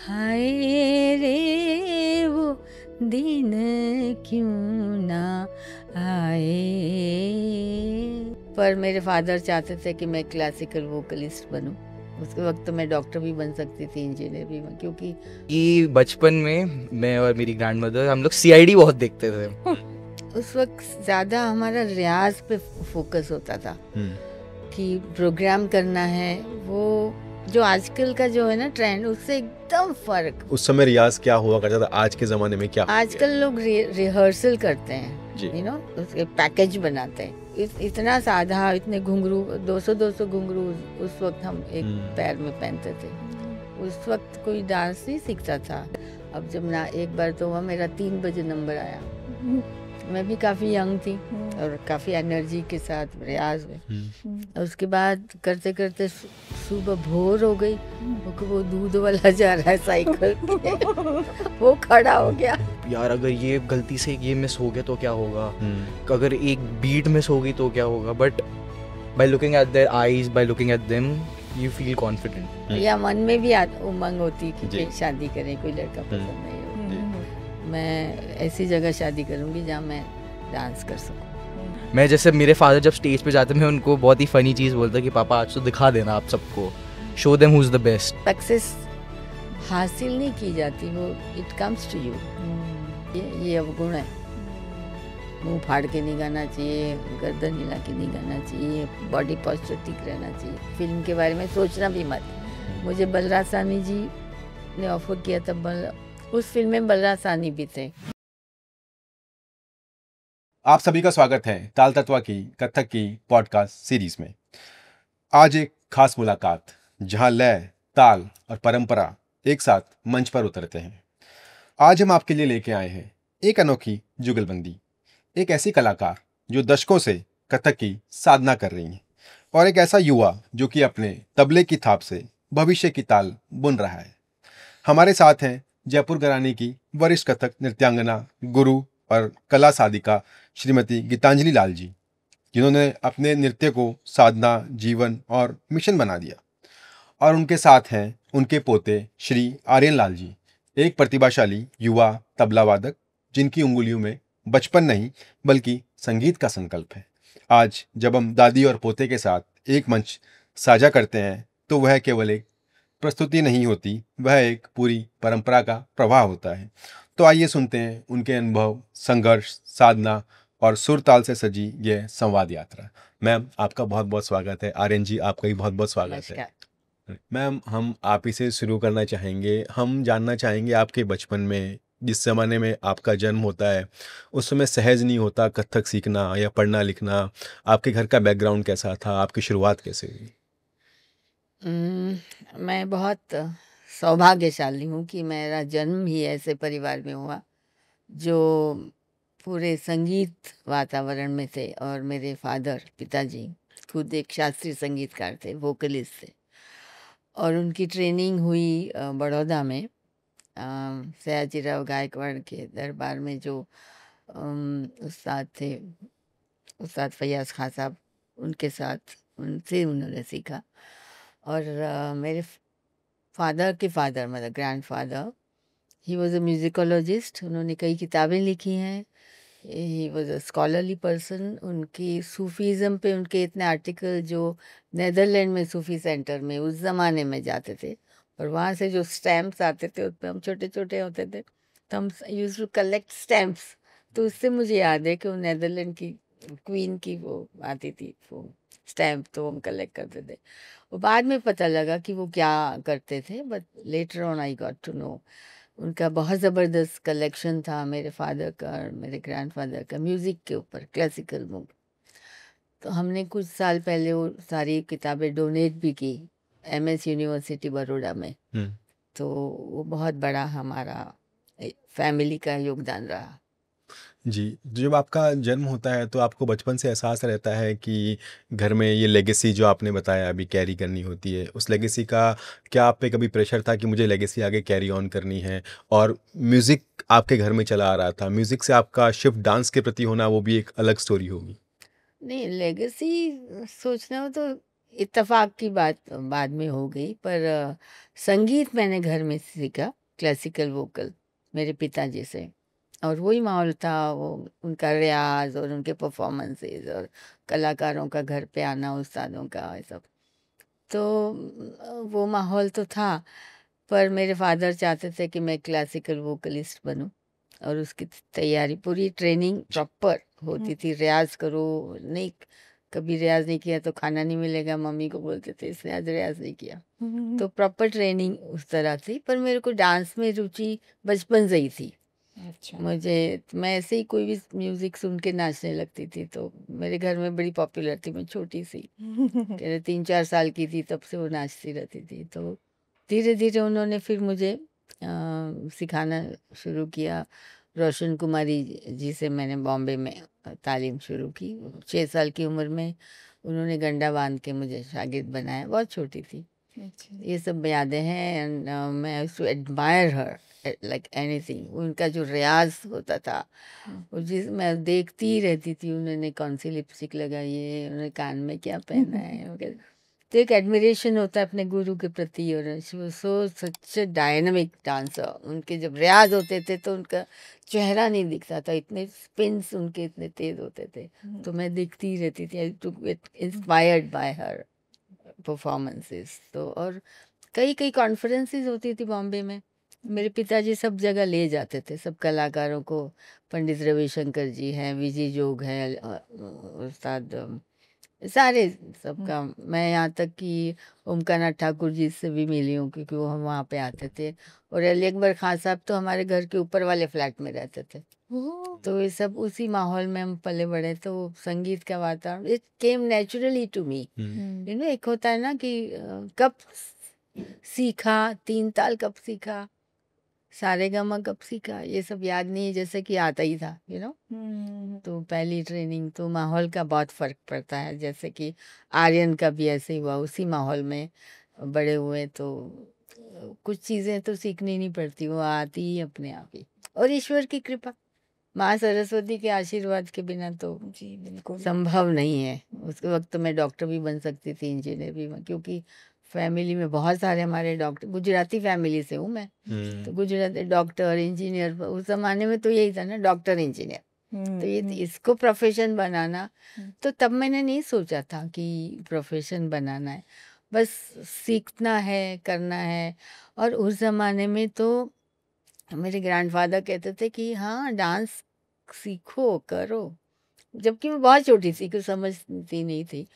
हाय रे वो दिन क्यों ना आए। पर मेरे फादर चाहते थे कि मैं क्लासिकल वोकलिस्ट बनूं। उसके वक्त तो मैं डॉक्टर भी बन सकती थी, इंजीनियर भी बन, क्योंकि कि बचपन में मैं और मेरी ग्रैंडमदर हम लोग सीआईडी बहुत देखते थे। उस वक्त ज़्यादा हमारा रियाज पे फोकस होता था कि प्रोग्राम करना है। वो जो आजकल का जो है ना ट्रेंड, उससे एकदम फर्क। उस समय रियाज क्या हुआ करता था, आज के जमाने में क्या? आजकल लोग रिहर्सल करते हैं, जी। उसके पैकेज बनाते हैं। इतना साधा, इतने घुंघरू, 200 घुंघरू उस वक्त हम एक पैर में पहनते थे। उस वक्त कोई डांस नहीं सीखता था। अब जब ना, एक बार तो वह मेरा 3 बजे नंबर आया। मैं भी काफ़ी यंग थी और काफ़ी एनर्जी के साथ रियाज में। उसके बाद करते करते सुबह भोर हो गई। वो दूध वाला जा रहा है साइकिल पे, वो खड़ा हो गया। यार अगर ये गलती से ये मिस हो गया तो क्या होगा, अगर एक बीट मिस हो गई तो क्या होगा। But by looking eight their eyes, bye looking at them, you feel confident. या मन में भी उमंग होती कि शादी करें, कोई लड़का पसंद नहीं हो। मैं ऐसी जगह शादी करूंगी जहाँ मैं डांस कर सकूं। मैं जैसे मेरे फादर जब स्टेज पे जाते मैं उनको बहुत ही फनी चीज़ बोलता कि पापा आज तो दिखा देना आप सबको, show them who is the best. Success हासिल नहीं की जाती, वो इट कम्स टू यू। ये अवगुण है। मुंह फाड़ के नहीं गाना चाहिए, गर्दन हिला के नहीं गाना चाहिए, बॉडी पोस्चर ठीक रहना चाहिए। फिल्म के बारे में सोचना भी मत। मुझे बलराज साहनी जी ने ऑफर किया था, उस फिल्म में बलराज साहनी भी थे। आप सभी का स्वागत है ताल तत्वा की कथक की पॉडकास्ट सीरीज में। आज एक खास मुलाकात जहां लय, ताल और परंपरा एक साथ मंच पर उतरते हैं। आज हम आपके लिए लेके आए हैं एक अनोखी जुगलबंदी, एक ऐसी कलाकार जो दशकों से कथक की साधना कर रही हैं, और एक ऐसा युवा जो कि अपने तबले की थाप से भविष्य की ताल बुन रहा है। हमारे साथ हैं जयपुर घराने की वरिष्ठ कथक नृत्यांगना, गुरु और कला साधिका श्रीमती गीतांजलि लाल जी, जिन्होंने अपने नृत्य को साधना, जीवन और मिशन बना दिया। और उनके साथ हैं उनके पोते श्री आर्यन लाल जी, एक प्रतिभाशाली युवा तबला वादक जिनकी उंगलियों में बचपन नहीं बल्कि संगीत का संकल्प है। आज जब हम दादी और पोते के साथ एक मंच साझा करते हैं तो वह केवल एक प्रस्तुति नहीं होती, वह एक पूरी परंपरा का प्रवाह होता है। तो आइए सुनते हैं उनके अनुभव, संघर्ष, साधना और सुर ताल से सजी यह संवाद यात्रा। मैम, आपका बहुत बहुत स्वागत है। आर्यन जी, आपका भी बहुत बहुत स्वागत है। मैम, हम आप ही से शुरू करना चाहेंगे। हम जानना चाहेंगे आपके बचपन में, जिस ज़माने में आपका जन्म होता है, उस समय सहज नहीं होता कथक सीखना या पढ़ना लिखना। आपके घर का बैकग्राउंड कैसा था, आपकी शुरुआत कैसे हुई? मैं बहुत सौभाग्यशाली हूँ कि मेरा जन्म ही ऐसे परिवार में हुआ जो पूरे संगीत वातावरण में थे। और मेरे फादर, पिताजी खुद एक शास्त्रीय संगीतकार थे, वोकलिस्ट थे। और उनकी ट्रेनिंग हुई बड़ौदा में, सयाजीराव गायकवाड़ के दरबार में। जो उस्ताद थे, उस्ताद फैयाज खां साहब, उनके साथ, उनसे उन्होंने सीखा। और मेरे फादर के फादर, मतलब ग्रैंडफादर, ही वॉज अ म्यूजिकोलॉजिस्ट। उन्होंने कई किताबें लिखी हैं। He was a scholarly person. उनकी सूफीज़म पे उनके इतने आर्टिकल जो नेदरलैंड में सूफी सेंटर में उस ज़माने में जाते थे, और वहाँ से जो स्टैम्प्स आते थे, उसमें हम छोटे छोटे होते थे तो हम यूज टू कलेक्ट स्टैम्प्स। तो उससे मुझे याद है कि वो नेदरलैंड की क्वीन की वो आती थी वो स्टैम्प, तो हम कलेक्ट करते थे। वो बाद में पता लगा कि वो क्या करते थे, but later on I got to know. उनका बहुत ज़बरदस्त कलेक्शन था, मेरे फादर का और मेरे ग्रैंडफादर का, म्यूज़िक के ऊपर, क्लासिकल मूव। तो हमने कुछ साल पहले वो सारी किताबें डोनेट भी की MS यूनिवर्सिटी बड़ौदा में। तो वो बहुत बड़ा हमारा फैमिली का योगदान रहा। जी, जब आपका जन्म होता है तो आपको बचपन से एहसास रहता है कि घर में ये लेगेसी जो आपने बताया अभी कैरी करनी होती है, उस लेगेसी का क्या आप पे कभी प्रेशर था कि मुझे लेगेसी आगे कैरी ऑन करनी है? और म्यूज़िक आपके घर में चला आ रहा था, म्यूज़िक से आपका शिफ्ट डांस के प्रति होना, वो भी एक अलग स्टोरी होगी। नहीं, लेगेसी सोचना हो तो इत्तेफाक की बात बाद में हो गई, पर संगीत मैंने घर में सीखा, क्लासिकल वोकल मेरे पिताजी से। और वही माहौल था, वो उनका रियाज और उनके परफॉर्मेंसेस और कलाकारों का घर पे आना, उस्तादों का, ये सब। तो वो माहौल तो था, पर मेरे फादर चाहते थे कि मैं क्लासिकल वोकलिस्ट बनूं, और उसकी तैयारी, पूरी ट्रेनिंग प्रॉपर होती थी। रियाज करो, नहीं कभी रियाज नहीं किया तो खाना नहीं मिलेगा, मम्मी को बोलते थे इसने आज रियाज नहीं किया। तो प्रॉपर ट्रेनिंग उस तरह थी। पर मेरे को डांस में रुचि बचपन से ही थी। अच्छा। मैं ऐसे ही कोई भी म्यूजिक सुन के नाचने लगती थी। तो मेरे घर में बड़ी पॉपुलर थी, मैं छोटी सी 3-4 साल की थी तब से वो नाचती रहती थी। तो धीरे धीरे उन्होंने फिर मुझे सिखाना शुरू किया। रोशन कुमारी जी से मैंने बॉम्बे में तालीम शुरू की। 6 साल की उम्र में उन्होंने गंडा बांध के मुझे शागिर्द बनाया, बहुत छोटी थी। अच्छा। ये सब यादें हैं। एंड मैं used to admire her like anything. उनका जो रियाज होता था, और जिस मैं देखती ही रहती थी, उन्होंने कौन सी लिपस्टिक लगाई है, उन्होंने कान में क्या पहना है वगैरह। तो एक एडमिरेशन होता है अपने गुरु के प्रति। और सो सच डायनामिक डांसर। उनके जब रियाज होते थे तो उनका चेहरा नहीं दिखता था, इतने स्पिन्स उनके इतने तेज होते थे। तो मैं देखती ही रहती थी। I to get inspired by her performances. तो और कई कई कॉन्फ्रेंसेस होती थी बॉम्बे में। मेरे पिताजी सब जगह ले जाते थे, सब कलाकारों को। पंडित रविशंकर जी हैं, विजी जोग है, उस्ताद सारे सबका। मैं यहाँ तक कि ओमकानाथ ठाकुर जी से भी मिली हूँ, क्योंकि वो हम वहाँ पे आते थे। और अली अकबर खान साहब तो हमारे घर के ऊपर वाले फ्लैट में रहते थे। तो ये सब उसी माहौल में हम पले बड़े। तो संगीत का वातावरण, it came naturally to me. You know, एक होता है ना कि कब सीखा, 3 ताल कब सीखा, सारेगामा कब सीखा, ये सब याद नहीं है, जैसे कि आता ही था, यू नो। तो पहली ट्रेनिंग तो माहौल का बहुत फर्क पड़ता है। जैसे कि आर्यन का भी ऐसे ही हुआ, उसी माहौल में बड़े हुए। तो कुछ चीज़ें तो सीखनी नहीं पड़ती, वो आती ही अपने आप ही। और ईश्वर की कृपा, माँ सरस्वती के आशीर्वाद के बिना तो जी बिल्कुल। संभव नहीं है। उसके वक्त तो मैं डॉक्टर भी बन सकती थी, इंजीनियर भी क्योंकि फैमिली में बहुत सारे हमारे डॉक्टर, गुजराती फैमिली से हूँ मैं। तो गुजराती डॉक्टर इंजीनियर, उस जमाने में तो यही था ना, डॉक्टर इंजीनियर। तो ये इसको प्रोफेशन बनाना, तो तब मैंने नहीं सोचा था कि प्रोफेशन बनाना है, बस सीखना है, करना है। और उस ज़माने में तो मेरे ग्रैंडफादर कहते थे कि हाँ डांस सीखो, करो। जबकि मैं बहुत छोटी थी, कुछ समझती नहीं थी।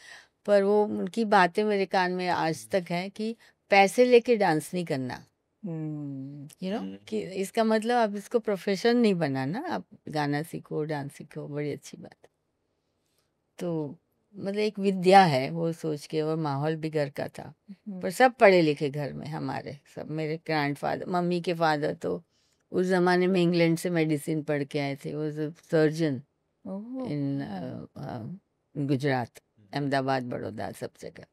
पर वो उनकी बातें मेरे कान में आज तक है कि पैसे लेके डांस नहीं करना। यू नो, कि इसका मतलब आप इसको प्रोफेशन नहीं बनाना, आप गाना सीखो, डांस सीखो, बड़ी अच्छी बात है। तो मतलब एक विद्या है वो सोच के। और माहौल भी घर का था, पर सब पढ़े लिखे घर में हमारे, सब। मेरे ग्रैंडफादर, मम्मी के फादर तो उस ज़माने में इंग्लैंड से मेडिसिन पढ़ के आए थे। वो सर्जन इन गुजरात, अहमदाबाद, बड़ौदा, सब जगह।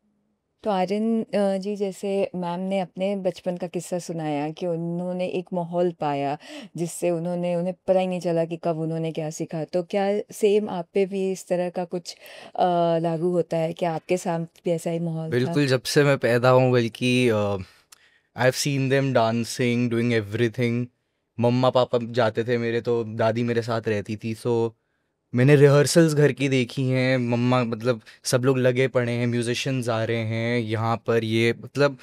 तो आर्यन जी, जैसे मैम ने अपने बचपन का किस्सा सुनाया कि उन्होंने एक माहौल पाया जिससे उन्हें पता ही नहीं चला कि कब उन्होंने क्या सीखा। तो क्या सेम आप पे भी इस तरह का कुछ लागू होता है? क्या आपके साथ भी ऐसा ही माहौल था? बिल्कुल, जब से मैं पैदा हूँ, बल्कि I have seen them dancing, doing everything. मम्मा पापा जाते थे मेरे, तो दादी मेरे साथ रहती थी। सो मैंने रिहर्सल्स घर की देखी हैं। मम्मा मतलब सब लोग लगे पड़े हैं, म्यूजिशियंस आ रहे हैं यहाँ पर, ये मतलब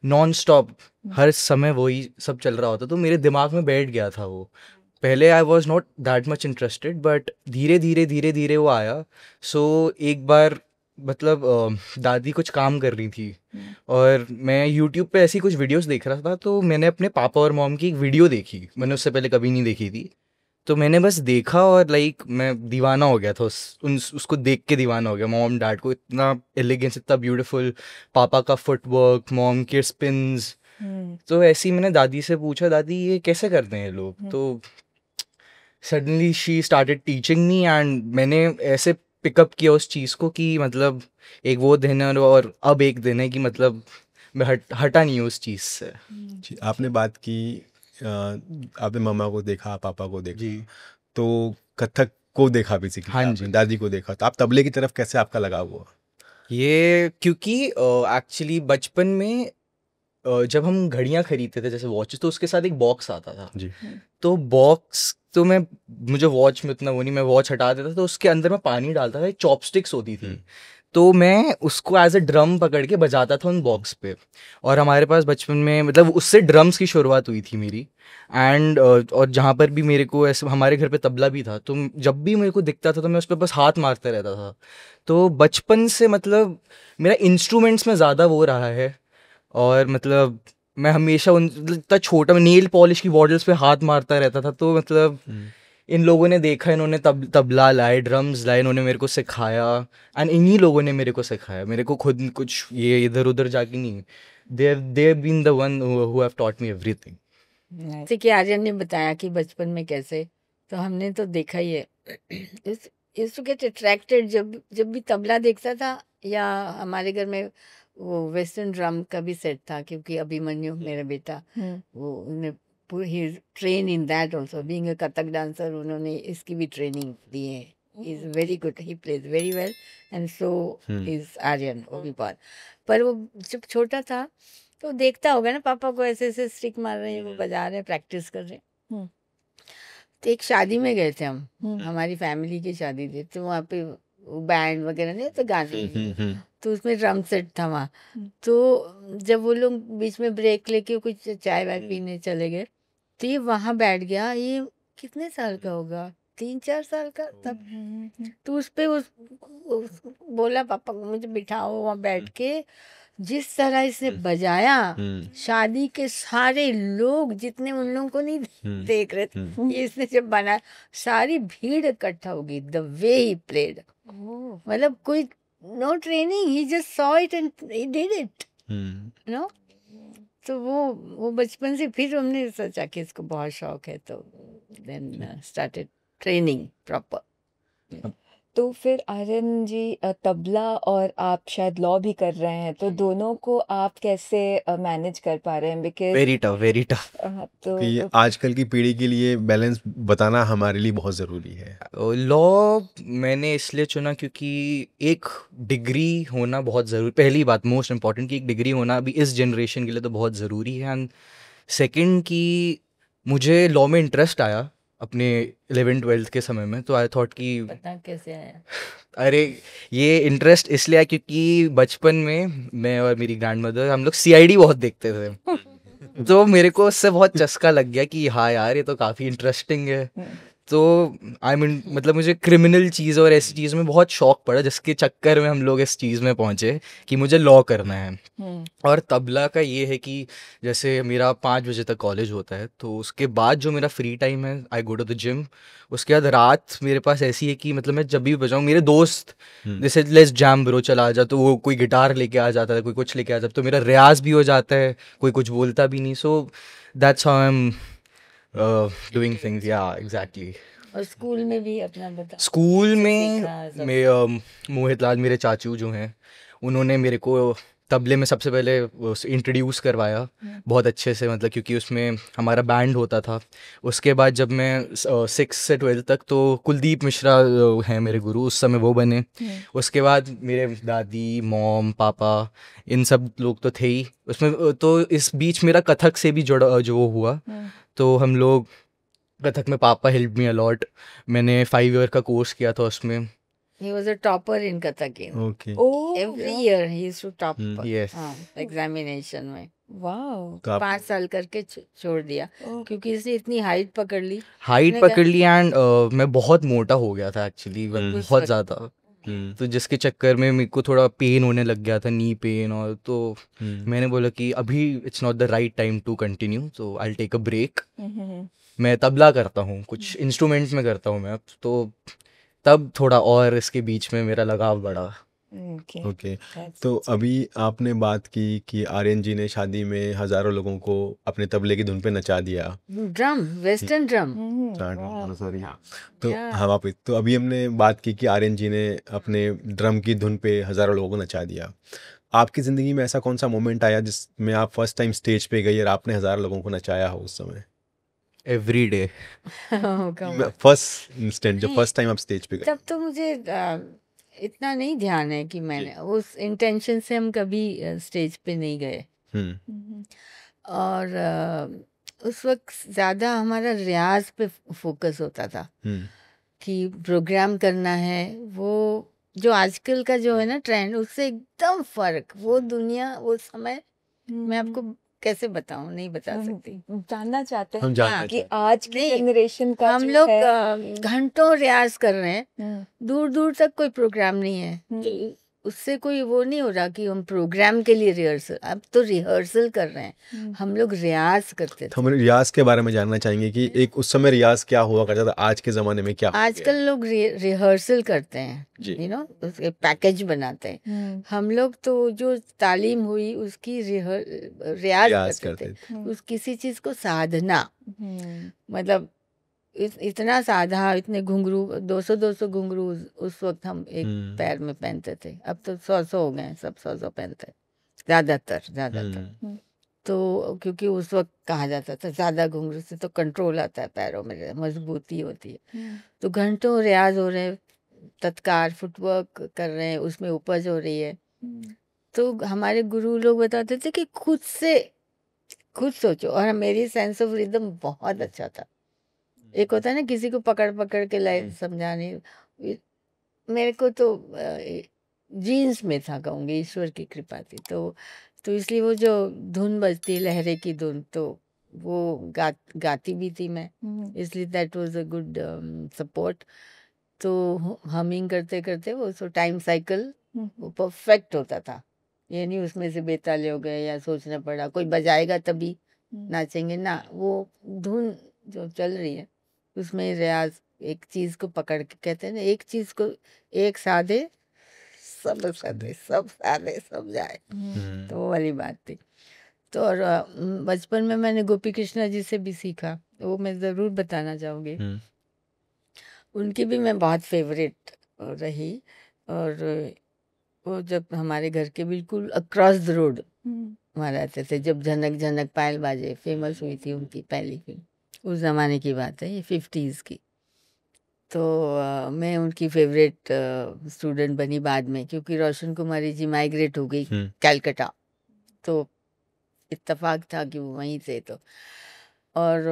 नॉन स्टॉप हर समय वही सब चल रहा होता। तो मेरे दिमाग में बैठ गया था वो। पहले I was not that much interested, but धीरे धीरे वो आया। सो एक बार मतलब दादी कुछ काम कर रही थी, और मैं यूट्यूब पे ऐसी कुछ वीडियोस देख रहा था। तो मैंने अपने पापा और मॉम की एक वीडियो देखी, मैंने उससे पहले कभी नहीं देखी थी। तो मैंने बस देखा और लाइक मैं दीवाना हो गया था, उसको देख के दीवाना हो गया। मॉम डैड को इतना एलिगेंस, इतना ब्यूटीफुल, पापा का फुटवर्क, मॉम के स्पिन्स। तो ऐसे ही मैंने दादी से पूछा, दादी ये कैसे करते हैं ये लोग? तो suddenly she started teaching me, and मैंने ऐसे पिकअप किया उस चीज़ को कि मतलब एक वो दिन है और अब एक दिन है कि मतलब मैं हटा नहीं हूँ उस चीज़ से। जी, आपने बात की आपने मम्मा को देखा, पापा को देखा, जी। तो कथक को देखा बेसिकली, हाँ आपने जी। दादी को देखा। तो आप तबले की तरफ कैसे आपका लगाव हुआ? ये क्योंकि एक्चुअली बचपन में जब हम घड़ियां खरीदते थे जैसे वॉच, तो उसके साथ एक बॉक्स आता था। जी। तो बॉक्स तो मुझे वॉच में उतना वो नहीं, मैं वॉच हटा देता था, तो उसके अंदर मैं पानी डालता था, एक चॉपस्टिक्स होती थी, तो मैं उसको एज अ ड्रम पकड़ के बजाता था उन बॉक्स पे। और हमारे पास बचपन में मतलब उससे ड्रम्स की शुरुआत हुई थी मेरी। एंड और जहाँ पर भी मेरे को ऐसे, हमारे घर पे तबला भी था, तो जब भी मेरे को दिखता था तो मैं उस पर बस हाथ मारता रहता था। तो बचपन से मतलब मेरा इंस्ट्रूमेंट्स में ज़्यादा वो रहा है। और मतलब मैं हमेशा इतना छोटा मैं नेल पॉलिश की बॉटल्स पे हाथ मारता रहता था। तो मतलब इन लोगों ने देखा, इन्होंने तबला लाए, ड्रम्स लाए, इन्होंने मेरे को सिखाया। एंड इन्हीं लोगों ने मेरे को सिखाया, मेरे को खुद कुछ ये इधर उधर जाके नहीं। they have been the one who have taught me everything. Nice. जैसे कि आर्यन ने बताया कि बचपन में कैसे, तो हमने तो देखा ही है। यूज्ड टू गेट अट्रैक्टेड जब भी तबला देखता था, या हमारे घर में वो वेस्टर्न ड्रम का भी सेट था, क्योंकि अभिमन्यु मेरा बेटा वो he train in that also, being a Kathak dancer, उन्होंने इसकी भी ट्रेनिंग दी है। He is very good, he plays very well, and so is Aryan, वो भी बहुत। पर वो जब छोटा था तो देखता होगा ना पापा को ऐसे ऐसे स्टिक मार रहे हैं, वो बजा रहे हैं, प्रैक्टिस कर रहे हैं। तो एक शादी में गए थे हम, हमारी फैमिली की शादी थी, तो वहाँ पे बैंड वगैरह नहीं तो गाने, तो उसमें ड्रम सेट था वहाँ। तो जब वो लोग बीच में ब्रेक लेके कुछ चाय वाय पीने चले गए, तो ये वहाँ बैठ गया। ये कितने साल का होगा, 3-4 साल का तब। तो उस पे बोला पापा को मुझे बिठाओ वहाँ बैठ के। जिस तरह इसने बजाया, शादी के सारे लोग जितने उन लोगों को नहीं देख रहे थे, ये इसने जब बनाया, सारी भीड़ इकट्ठा हो गई। द वे ही प्लेड, मतलब कोई no training, he just saw it and he did it, no. तो वो बचपन से फिर हमने सोचा कि इसको बहुत शौक है, तो देन स्टार्टेड ट्रेनिंग प्रॉपर। तो फिर आर्यन जी तबला और आप शायद लॉ भी कर रहे हैं, तो दोनों को आप कैसे मैनेज कर पा रहे हैं? Because very tough, very tough. तो कि आजकल की पीढ़ी के लिए बैलेंस बताना हमारे लिए बहुत ज़रूरी है। लॉ मैंने इसलिए चुना क्योंकि एक डिग्री होना बहुत ज़रूरी, पहली बात मोस्ट इम्पॉर्टेंट कि एक डिग्री होना अभी इस जनरेशन के लिए तो बहुत ज़रूरी है। एंड सेकंड कि मुझे लॉ में इंटरेस्ट आया अपने 11th-12th के समय में, तो आई थॉट कि पता कैसे आया? अरे ये इंटरेस्ट इसलिए आया क्योंकि बचपन में मैं और मेरी ग्रैंडमदर हम लोग सीआईडी बहुत देखते थे। तो मेरे को उससे बहुत चस्का लग गया कि हाँ यार ये तो काफ़ी इंटरेस्टिंग है। तो मतलब मुझे क्रिमिनल चीज़ और ऐसी चीज़ में बहुत शौक पड़ा, जिसके चक्कर में हम लोग इस चीज़ में पहुँचे कि मुझे लॉ करना है। और तबला का ये है कि जैसे मेरा 5 बजे तक कॉलेज होता है, तो उसके बाद जो मेरा फ्री टाइम है, आई गो टू द जिम। उसके बाद रात मेरे पास ऐसी है कि मतलब मैं जब भी बजाऊँ, मेरे दोस्त जैसे लेट्स जैम ब्रो चला जा, तो वो कोई गिटार लेके आ जाता है, कोई कुछ लेके आ जाता है, तो मेरा रियाज भी हो जाता है, कोई कुछ बोलता भी नहीं। So that's how I am doing things. या एग्जैक्टली। और स्कूल में भी अपना बता। स्कूल सीखा में सब। मोहित लाल मेरे चाचू जो हैं, उन्होंने मेरे को तबले में सबसे पहले इंट्रोड्यूस करवाया बहुत अच्छे से, मतलब क्योंकि उसमें हमारा बैंड होता था। उसके बाद जब मैं 6 से 12 तक, तो कुलदीप मिश्रा हैं मेरे गुरु, उस समय वो बने। उसके बाद मेरे दादी, मॉम, पापा, इन सब लोग तो थे ही उसमें। तो इस बीच मेरा कथक से भी जुड़ा जो हुआ, तो हम लोग कथक में पापा हेल्प मी अलॉट। मैंने 5 ईयर का कोर्स किया था उसमें। He was a topper in Kathak. Okay. Every year he used to top Yes. Examination में। वाओ। तो आप 5 साल करके छोड़ दिया, क्योंकि इसने इतनी हाइट पकड़ ली। हाइट मैंने पकड़ ली एंड मैं बहुत मोटा हो गया था एक्चुअली, बहुत ज़्यादा। तो जिसके चक्कर में मेरे को थोड़ा पेन होने लग गया था, नी पेन। और तो मैंने बोला कि अभी it's not the right time to continue, तो आई टेक अ ब्रेक। मैं तबला करता हूँ, कुछ इंस्ट्रूमेंट्स में करता हूँ मैं अब, तो तब थोड़ा और इसके बीच में मेरा लगाव बढ़ा। ओके। तो अभी आपने बात की कि आर्यन जी ने शादी में हजारों लोगों को अपने तबले की धुन पे नचा दिया। Drum, western drum. सॉरी। हाँ, तो हाँ वापिस, तो अभी हमने बात की कि आर्यन जी ने अपने ड्रम की धुन पे हजारों लोगों को नचा दिया। आपकी ज़िंदगी में ऐसा कौन सा मोमेंट आया जिसमें आप फर्स्ट टाइम स्टेज पे गई और आपने हज़ार लोगों को नचाया हो उस समय? Every day. फर्स्ट इंस्टेंट, जब फर्स्ट टाइम आप स्टेज पे गए। तब तो मुझे इतना नहीं ध्यान है कि मैंने उस इंटेंशन से हम कभी स्टेज पे नहीं गए। हम्म और उस वक्त ज़्यादा हमारा रियाज पे फोकस होता था हम्म कि प्रोग्राम करना है। वो जो आजकल का जो है ना ट्रेंड, उससे एकदम फर्क। वो दुनिया, वो समय मैं आपको कैसे बताऊं, नहीं बता हम सकती। जानना चाहते हम हैं जानना कि चाहते आज की नहीं, जनरेशन का हम जो लोग है घंटों रियाज कर रहे हैं, हम्म, दूर दूर तक कोई प्रोग्राम नहीं है। तो उससे कोई वो नहीं हो रहा कि हम प्रोग्राम के लिए रिहर्सल, अब तो रिहर्सल कर रहे हैं। हम लोग रियाज करते तो थे। हम रियाज के बारे में जानना चाहेंगे कि एक उस समय रियाज क्या हुआ करता था, आज के ज़माने में क्या हो गया आजकल लोग रिहर्सल करते हैं, जी। उसके पैकेज बनाते हैं। हम लोग तो जो तालीम हुई उसकी रियाज रियाज करते करते थे। उस किसी चीज को साधना, मतलब इतना साधा, इतने घुंघरू, 200 घुंघरू उस वक्त हम एक पैर में पहनते थे। अब तो 100 हो गए हैं, सब 100 पहनते हैं, ज्यादातर। तो क्योंकि उस वक्त कहा जाता था ज्यादा घुंघरू से तो कंट्रोल आता है, पैरों में मजबूती होती है। तो घंटों रियाज हो रहे हैं, तत्कार फुटवर्क कर रहे हैं, उसमें उपज हो रही है। तो हमारे गुरु लोग बताते थे कि खुद सोचो। और मेरी सेंस ऑफ रिदम बहुत अच्छा था। एक होता है ना किसी को पकड़ पकड़ के लाइन समझाने, मेरे को तो जीन्स में था, कहूँगी ईश्वर की कृपा थी। तो इसलिए वो जो धुन बजती, लहरे की धुन, तो वो गाती भी थी मैं, इसलिए that was a good support. तो हमिंग करते करते वो टाइम साइकिल वो परफेक्ट होता था। ये नहीं उसमें से बेताले हो गए या सोचना पड़ा कोई बजाएगा तभी नाचेंगे ना। वो धुन जो चल रही है उसमें रियाज, एक चीज को पकड़ के, कहते हैं ना, एक चीज को एक साधे सब साधे, सब साधे सब जाए। तो वो वाली बात थी। तो और बचपन में मैंने गोपी कृष्णा जी से भी सीखा, वो मैं ज़रूर बताना चाहूँगी। उनकी भी मैं बहुत फेवरेट रही। और वो जब हमारे घर के बिल्कुल अक्रॉस द रोड वहाँ रहते थे, जब झनक झनक पायल बाजे फेमस हुई थी उनकी पहली फिल्म, उस ज़माने की बात है, ये 50s की। तो मैं उनकी फेवरेट स्टूडेंट बनी बाद में, क्योंकि रोशन कुमारी जी माइग्रेट हो गई कलकत्ता। तो इत्तेफाक था कि वो वहीं से। तो और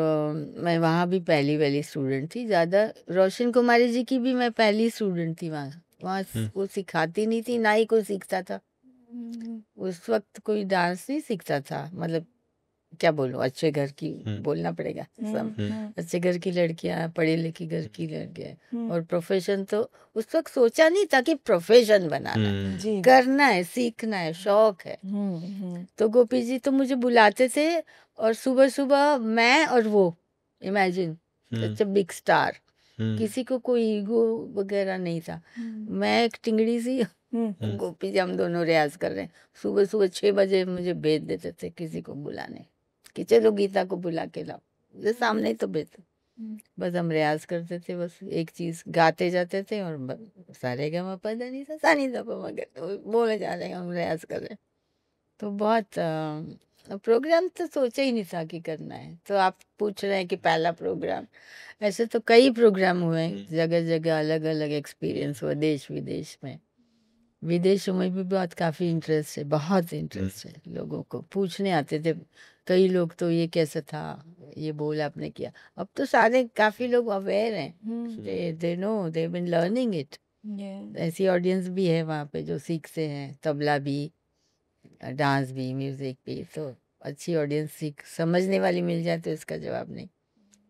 मैं वहाँ भी पहली स्टूडेंट थी। ज़्यादा रोशन कुमारी जी की भी मैं पहली स्टूडेंट थी वहाँ। वो सिखाती नहीं थी, ना ही कोई सीखता था उस वक्त। कोई डांस नहीं सीखता था, मतलब क्या बोलूं, अच्छे घर की बोलना पड़ेगा। सब अच्छे घर की लड़कियां, पढ़ी लिखी घर की लड़कियां। और प्रोफेशन तो उस वक्त सोचा नहीं था कि प्रोफेशन बनाना है, करना है, सीखना है, शौक है। तो गोपी जी तो मुझे बुलाते थे, और सुबह सुबह मैं और वो, imagine such a big star. किसी को कोई ईगो वगैरह नहीं था। मैं एक टिंगड़ी सी, गोपी जी, हम दोनों रियाज कर रहे हैं। सुबह सुबह 6 बजे मुझे भेज देते थे किसी को बुलाने, कि चलो गीता को बुला के लाओ, मुझे सामने ही तो भेजते। बस हम रियाज करते थे, बस एक चीज गाते जाते थे, और सारे गा पा धा नी सा सा नी धा पा मा गा, तो बोले जा रहे हैं, हम रियाज कर रहे हैं। तो बहुत प्रोग्राम तो सोचा ही नहीं था कि करना है। तो आप पूछ रहे हैं कि पहला प्रोग्राम, ऐसे तो कई प्रोग्राम हुए, जगह जगह अलग अलग एक्सपीरियंस हुआ, देश विदेश में। विदेशों में भी बहुत काफ़ी इंटरेस्ट है, बहुत इंटरेस्ट है। लोगों को पूछने आते थे कई लोग, तो ये कैसा था, ये बोल आपने किया। अब तो सारे काफ़ी लोग अवेयर हैं, they know, they been learning it. ऐसी ऑडियंस भी है वहाँ पे जो सीखते हैं, तबला भी, डांस भी, म्यूजिक भी। तो अच्छी ऑडियंस सीख समझने वाली मिल जाए तो इसका जवाब नहीं।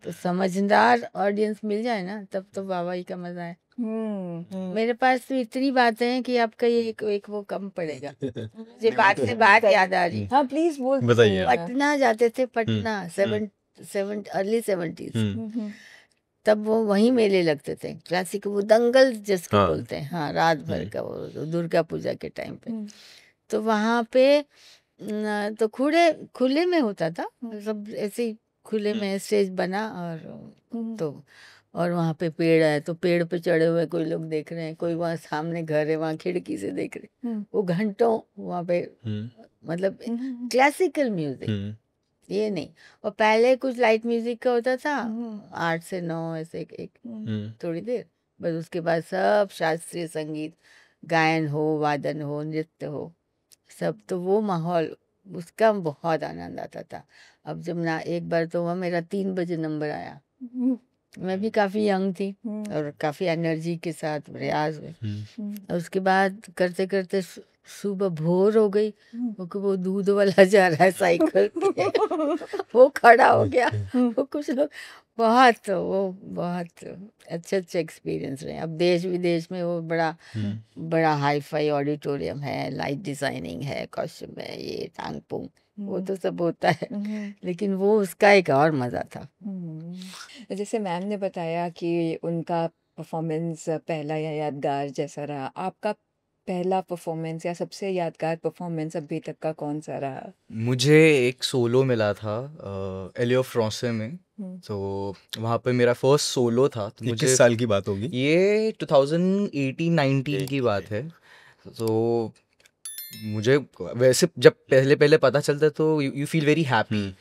तो समझदार ऑडियंस मिल जाए ना, तब तो वाहवाही का मजा है। मेरे पास तो इतनी बातें हैं कि आपका ये एक वो कम पड़ेगा। मुझे बात से बात याद आ रही। हाँ प्लीज बोल बताइए। पटना जाते थे, पटना अर्ली 70s। तब वो वहीं मेले लगते थे, क्लासिक, वो दंगल जिसको बोलते हैं, हाँ, रात भर का, वो दुर्गा पूजा के टाइम पे। तो वहाँ पे तो खुले में होता था, सब ऐसे ही खुले में स्टेज बना। और तो और वहाँ पे पेड़ है, तो पेड़ पे चढ़े हुए कोई लोग देख रहे हैं, कोई वहाँ सामने घर है, वहाँ खिड़की से देख रहे हैं। वो घंटों वहाँ पे, मतलब क्लासिकल म्यूजिक, ये नहीं। और पहले कुछ लाइट म्यूजिक का होता था, 8 से 9 ऐसे एक थोड़ी देर, बस उसके बाद सब शास्त्रीय संगीत। गायन हो, वादन हो, नृत्य हो, सब। तो वो माहौल, उसका बहुत आनंद आता था। अब जब ना एक बार तो वह मेरा 3 बजे नंबर आया, मैं भी काफ़ी यंग थी और काफ़ी एनर्जी के साथ रियाज में। और उसके बाद करते करते सुबह भोर हो गई, क्योंकि वो दूध वाला जा रहा है साइकिल पे, वो खड़ा हो गया, वो कुछ लोग बहुत, वो बहुत अच्छे अच्छे एक्सपीरियंस रहे। अब देश विदेश में वो बड़ा बड़ा हाई फाई ऑडिटोरियम है, लाइट डिजाइनिंग है, कॉस्ट्यूम है, ये टांग पुंग, वो तो सब होता है, लेकिन वो उसका एक और मज़ा था। जैसे मैम ने बताया कि उनका परफॉर्मेंस पहला या यादगार जैसा रहा, आपका पहला परफॉर्मेंस या सबसे यादगार परफॉर्मेंस अभी तक का कौन सा रहा? मुझे एक सोलो मिला था एलियो फ्रांसे में। तो वहाँ पे मेरा फर्स्ट सोलो था। तो ये मुझे किस साल की बात होगी? ये 2018-19 की बात है। तो मुझे वैसे जब पहले पहले पता चलता है तो you feel very happy,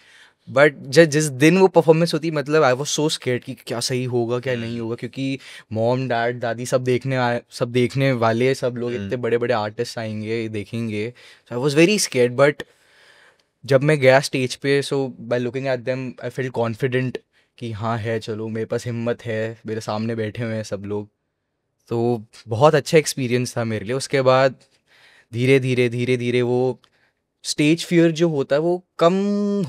but जिस दिन वो परफॉर्मेंस होती, मतलब आई वाज सो स्केर्ड कि क्या सही होगा क्या नहीं होगा, क्योंकि मॉम डैड दादी सब देखने वाले, सब लोग इतने बड़े बड़े आर्टिस्ट आएंगे देखेंगे। So I was very scared, but जब मैं गया स्टेज पे, so by looking at them I feel confident कि हाँ है, चलो मेरे पास हिम्मत है, मेरे सामने बैठे हुए हैं सब लोग। तो बहुत अच्छा एक्सपीरियंस था मेरे लिए। उसके बाद धीरे धीरे धीरे धीरे वो स्टेज फियर जो होता है वो कम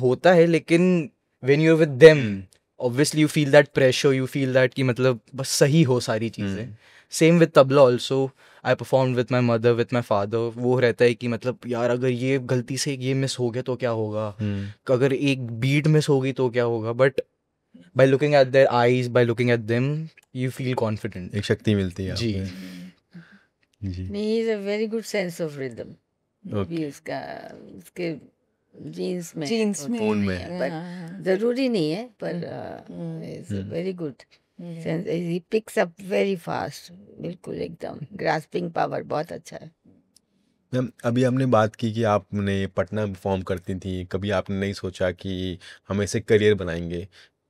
होता है, लेकिन when you are with them obviously you feel that pressure, you feel that कि मतलब बस सही हो सारी चीज़ें। Same with tabla also, I perform with my mother, with my father. वो रहता है कि मतलब यार अगर ये गलती से ये मिस हो गया तो क्या होगा, अगर एक बीट मिस होगी तो क्या होगा, but by looking eight their eyes, bye looking at them, you feel confident. एक शक्ति मिलती है जी। आपको। जी। नहीं, is a very good sense of rhythm okay. भी उसका, उसके जीन्स में जीन्स होता में में है, है। पर ज़रूरी नहीं है, पर is very good sense, he picks up very fast, बिल्कुल एकदम ग्रास्पिंग पावर बहुत अच्छा है। मैम, अभी हमने बात की कि आपने पटना में परफॉर्म करती थी, कभी आपने नहीं सोचा कि हम इसे करियर बनाएंगे?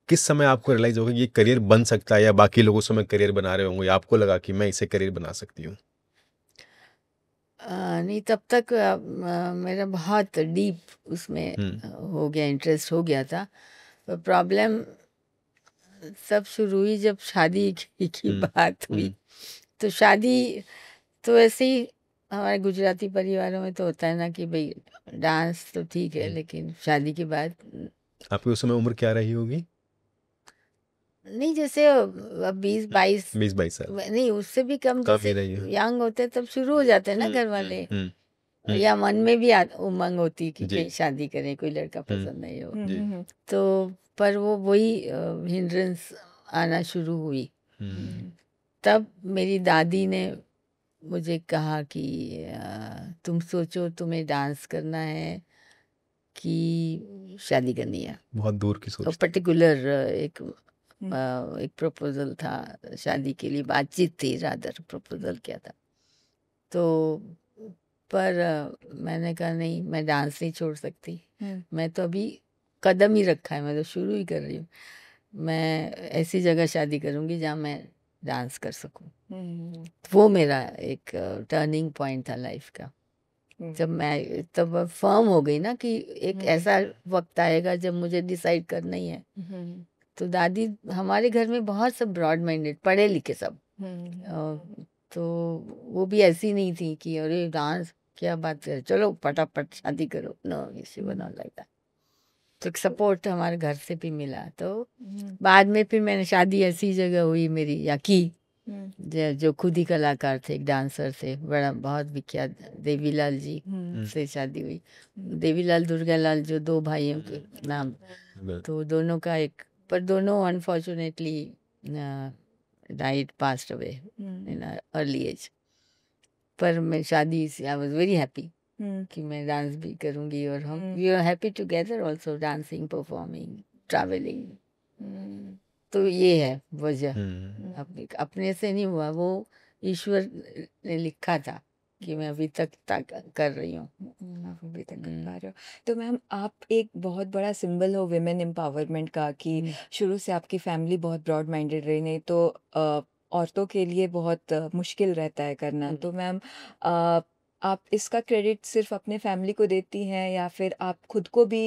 किस समय आपको रियलाइज होगा कि ये करियर बन सकता है, या बाकी लोग उस समय करियर बना रहे होंगे, आपको लगा कि मैं इसे करियर बना सकती हूँ? नहीं, तब तक मेरा बहुत डीप उसमें हो गया, इंटरेस्ट हो गया था। पर प्रॉब्लम सब शुरू हुई जब शादी की बात हुई। तो शादी तो ऐसे ही हमारे गुजराती परिवारों में तो होता है ना कि भाई डांस तो ठीक है, लेकिन शादी के बाद आपकी उस समय उम्र क्या रही होगी? नहीं, जैसे अब 20-22, 20-22 साल? नहीं उससे भी कम, कम ही जैसे रही है। यंग होते तब शुरू हो जाते हैं ना घर वाले, या मन में भी उमंग होती कि जी। कहीं शादी करें, कोई लड़का पसंद नहीं हो। जी। तो पर वो वही हिंड्रेंस आना शुरू हुई। तब मेरी दादी ने मुझे कहा कि तुम सोचो तुम्हें डांस करना है कि शादी करनी है। बहुत दूर की और सोच थी। पर्टिकुलर एक प्रपोजल था शादी के लिए, बातचीत थी, रादर प्रपोजल किया था। तो पर मैंने कहा नहीं, मैं डांस नहीं छोड़ सकती, मैं तो अभी कदम ही रखा है, मैं तो शुरू ही कर रही हूँ। मैं ऐसी जगह शादी करूँगी जहाँ मैं डांस कर सकूँ। वो मेरा एक टर्निंग पॉइंट था लाइफ का। जब मैं तब फर्म हो गई ना कि एक ऐसा वक्त आएगा जब मुझे डिसाइड करना ही है। तो दादी, हमारे घर में बहुत सब ब्रॉड माइंडेड, पढ़े लिखे सब, तो वो भी ऐसी नहीं थी कि अरे डांस क्या बात कर, चलो फटाफट शादी करो, नो, इसी बना लगता। तो एक सपोर्ट हमारे घर से भी मिला। तो बाद में फिर मैंने शादी ऐसी जगह हुई मेरी, या की, जो खुद ही कलाकार थे, एक डांसर थे, बड़ा बहुत विख्यात, देवीलाल जी से शादी हुई। देवीलाल दुर्गालाल, जो दो भाइयों के नाम, तो दोनों का एक, पर दोनों unfortunately died, passed away in early age. पर मैं शादी से आई वाज वेरी हैप्पी कि मैं डांस भी करूँगी, और हम we are happy together also, dancing, performing, travelling. तो ये है वजह, अपने से नहीं हुआ, वो ईश्वर ने लिखा था कि मैं अभी तक कर रही हूँ। आप अभी तक कर पा रहे हो। तो मैम, आप एक बहुत बड़ा सिंबल हो विमेन एम्पावरमेंट का, कि शुरू से आपकी फैमिली बहुत ब्रॉड माइंडेड रही, नहीं तो औरतों के लिए बहुत मुश्किल रहता है करना। तो मैम आप इसका क्रेडिट सिर्फ अपने फैमिली को देती हैं या फिर आप खुद को भी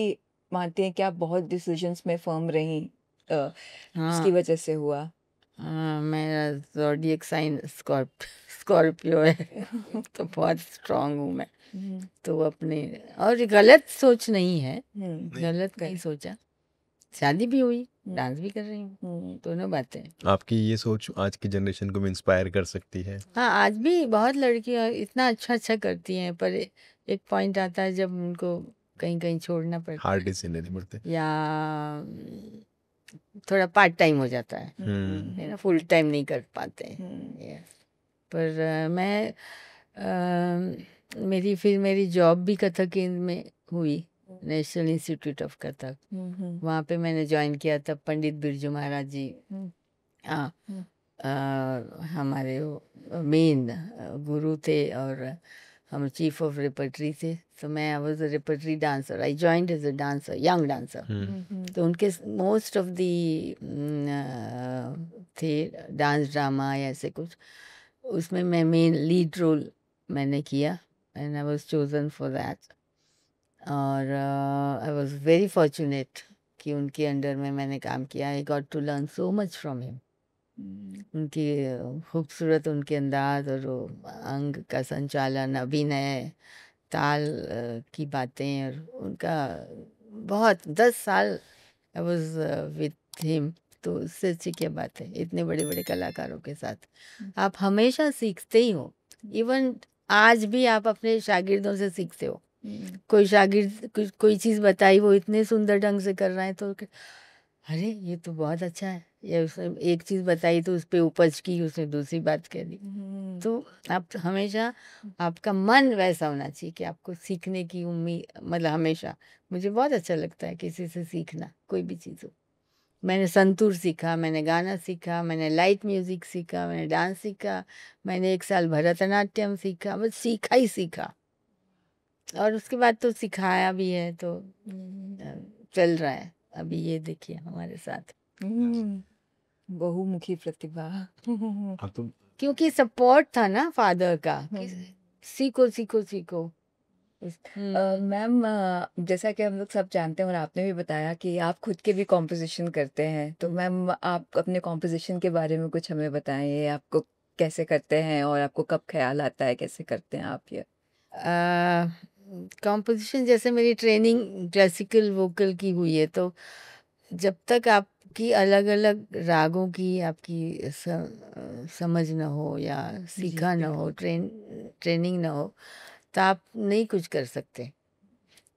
मानती हैं कि आप बहुत डिसीजंस में फर्म रहीं इसकी हाँ वजह से हुआ? हाँ, मेरा ज़ोडिएक साइन स्कॉर्पियो है तो बहुत स्ट्रांग हूँ मैं। हम्म, तो अपने और गलत सोच नहीं है, हम्म, गलत नहीं सोचा। शादी भी हुई, डांस भी कर रही हूँ, हम्म, दोनों बातें। आपकी ये सोच आज की जनरेशन को भी इंस्पायर कर सकती है। हाँ, आज भी बहुत लड़कियां इतना अच्छा करती हैं, पर एक पॉइंट आता है जब उनको कहीं कहीं छोड़ना पड़ता हार्ड है डिसीजन लेने पड़ते या थोड़ा पार्ट टाइम हो जाता है ना, फुल टाइम नहीं कर पाते हैं। Yeah. पर मैं मेरी जॉब भी कथक में हुई, नेशनल इंस्टीट्यूट ऑफ कथक। वहाँ पे मैंने ज्वाइन किया था, पंडित बिरजू महाराज जी हाँ हमारे मेन गुरु थे, और हम चीफ ऑफ रेपर्टरी थे। तो मैं I was a repertory dancer, I joined as a dancer, young dancer. तो उनके मोस्ट ऑफ दी थे डांस ड्रामा या ऐसे कुछ, उसमें मैं मेन लीड रोल मैंने किया and I was chosen for that. और आई वाज वेरी फॉर्चुनेट कि उनके अंडर में मैंने काम किया। I got to learn so much from him. उनकी खूबसूरत उनके अंदाज और वो अंग का संचालन, अभिनय, ताल की बातें, और उनका बहुत 10 साल आई वाज विद हिम। तो उससे अच्छी क्या बात है, इतने बड़े बड़े कलाकारों के साथ आप हमेशा सीखते ही हो। इवन आज भी आप अपने शागिर्दों से सीखते हो। कोई शागिर्द कोई चीज़ बताई, वो इतने सुंदर ढंग से कर रहा है तो अरे ये तो बहुत अच्छा है, या उसने एक चीज़ बताई तो उस पर उपज की, उसने दूसरी बात कह दी। तो आप हमेशा आपका मन वैसा होना चाहिए कि आपको सीखने की उम्मीद, मतलब हमेशा मुझे बहुत अच्छा लगता है किसी से सीखना, कोई भी चीज़ हो। मैंने संतूर सीखा, मैंने गाना सीखा, मैंने लाइट म्यूज़िक सीखा, मैंने डांस सीखा, मैंने 1 साल भरतनाट्यम सीखा, बस सीखा ही सीखा। और उसके बाद तो सिखाया भी है, तो चल रहा है अभी, ये देखिए हमारे साथ। बहुमुखी प्रतिभा। आप तो क्योंकि सपोर्ट था ना फादर का कि सीखो सीखो सीखो। मैम जैसा कि हम लोग सब जानते हैं और आपने भी बताया कि आप खुद के भी कॉम्पोजिशन करते हैं, तो मैम आप अपने कॉम्पोजिशन के बारे में कुछ हमें बताएं, आपको कैसे करते हैं और आपको कब ख्याल आता है, कैसे करते हैं आप ये? कॉम्पोजिशन जैसे मेरी ट्रेनिंग क्लासिकल वोकल की हुई है, तो जब तक आपकी अलग अलग रागों की आपकी समझ न हो या सीखा न हो, ट्रेनिंग न हो, तो आप नहीं कुछ कर सकते।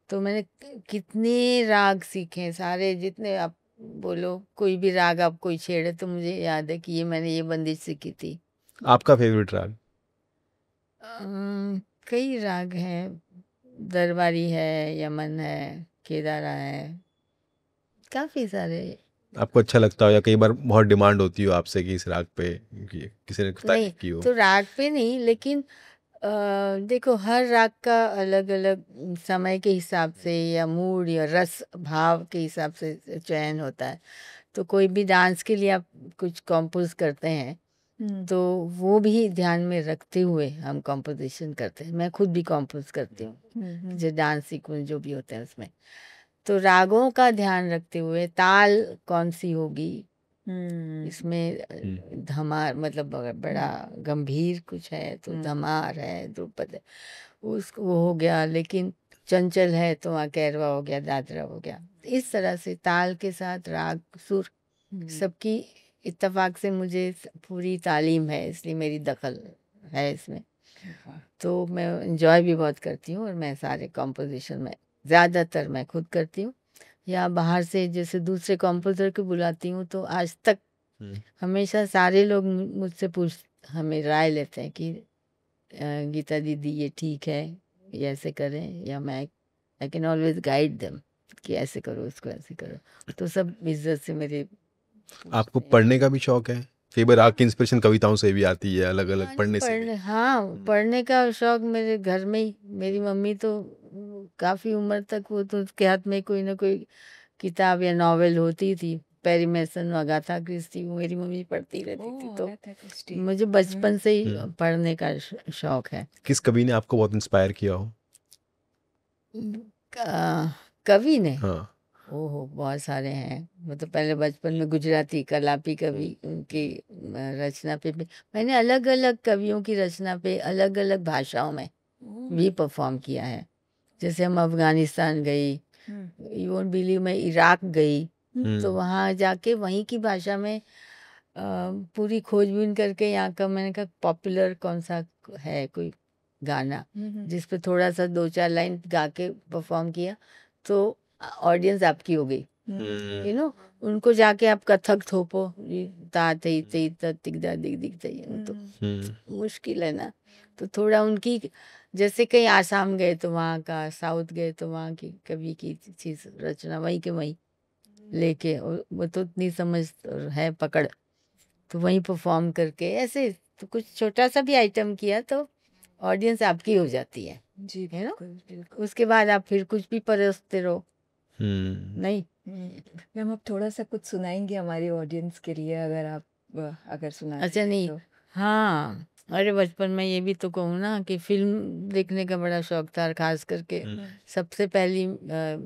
तो मैंने कितने राग सीखे, सारे जितने आप बोलो, कोई भी राग आप कोई छेड़े तो मुझे याद है कि ये मैंने ये बंदिश सीखी थी। आपका फेवरेट राग? कई राग हैं, दरबारी है, यमन है, केदारा है, काफ़ी सारे। आपको अच्छा लगता हो या कई बार बहुत डिमांड होती हो आपसे कि इस राग पे किसी ने नहीं तारीफ की हो? तो राग पे नहीं, लेकिन देखो हर राग का अलग अलग समय के हिसाब से या मूड या रस भाव के हिसाब से चयन होता है। तो कोई भी डांस के लिए आप कुछ कंपोज करते हैं तो वो भी ध्यान में रखते हुए हम कंपोजिशन करते हैं। मैं खुद भी कंपोज करती हूँ जो डांस सीक्वेंस जो भी होते हैं उसमें। तो रागों का ध्यान रखते हुए ताल कौन सी होगी इसमें, धमार मतलब अगर बड़ा गंभीर कुछ है तो धमार है, ध्रुपद है, उसको वो हो गया। लेकिन चंचल है तो वहाँ कैरवा हो गया, दादरा हो गया। इस तरह से ताल के साथ राग सुर सबकी इत्तेफाक से मुझे पूरी तालीम है, इसलिए मेरी दखल है इसमें। तो मैं इंजॉय भी बहुत करती हूँ, और मैं सारे कॉम्पोजिशन में ज़्यादातर मैं खुद करती हूँ, या बाहर से जैसे दूसरे कॉम्पोज़र को बुलाती हूँ। तो आज तक हमेशा सारे लोग मुझसे हमें राय लेते हैं कि गीता दीदी ये ठीक है, ये ऐसे करें, या मैं I can always guide them कि ऐसे करो, इसको ऐसे करो। तो सब इज्जत से मेरे आपको पढ़ने का भी शौक है? कई बार राग की इंस्पिरेशन कविताओं से भी आती है, अलग अलग पढ़ने से भी। पढ़ने का शौक मेरे घर में ही। मेरी मम्मी तो काफ़ी उम्र तक वो तो उसके हाथ में कोई ना कोई किताब या नॉवेल होती थी। पेरी मैसन, अगाथा क्रिस्टी, वो मेरी मम्मी पढ़ती रहती थी, ओह, तो अगाथा क्रिस्टी। मुझे बचपन से ही हम्म। पढ़ने का शौक है। किस कवि ने आपको बहुत इंस्पायर किया हो? कवि ने, हाँ। ओहो बहुत सारे हैं। वो तो पहले बचपन में गुजराती कलापी कवि उनकी रचना पे भी मैंने अलग अलग कवियों की रचना पे अलग अलग भाषाओं में भी परफॉर्म किया है। जैसे हम अफगानिस्तान गई, यू वोंट बिलीव, मैं इराक गई, तो वहाँ जाके वहीं की भाषा में पूरी खोजबीन करके यहाँ का मैंने कहा पॉपुलर कौन सा है कोई गाना जिस पे थोड़ा सा 2-4 लाइन गा के परफॉर्म किया, तो ऑडियंस आपकी हो गई। यू नो, उनको जाके आप कथक थोपो, ये ता तई तई त तिगदा दिग दिग तई, तो मुश्किल है ना। तो थोड़ा उनकी, जैसे कहीं आसाम गए तो वहाँ का, साउथ गए तो वहाँ की कवि की चीज रचना वहीं के वहीं लेके, और वो तो इतनी समझ है, पकड़, तो वहीं परफॉर्म करके ऐसे, तो कुछ छोटा सा भी आइटम किया तो ऑडियंस आपकी हो जाती है। जी, है ना, बिल्कुल बिल्कुल। उसके बाद आप फिर कुछ भी परोसते रहो। नहीं, मैम, आप थोड़ा सा कुछ सुनाएंगे हमारे ऑडियंस के लिए, अगर आप अगर सुना अच्छा नहीं, तो। हाँ, अरे बचपन में ये भी तो कहूँ ना कि फिल्म देखने का बड़ा शौक था, और खास करके सबसे पहली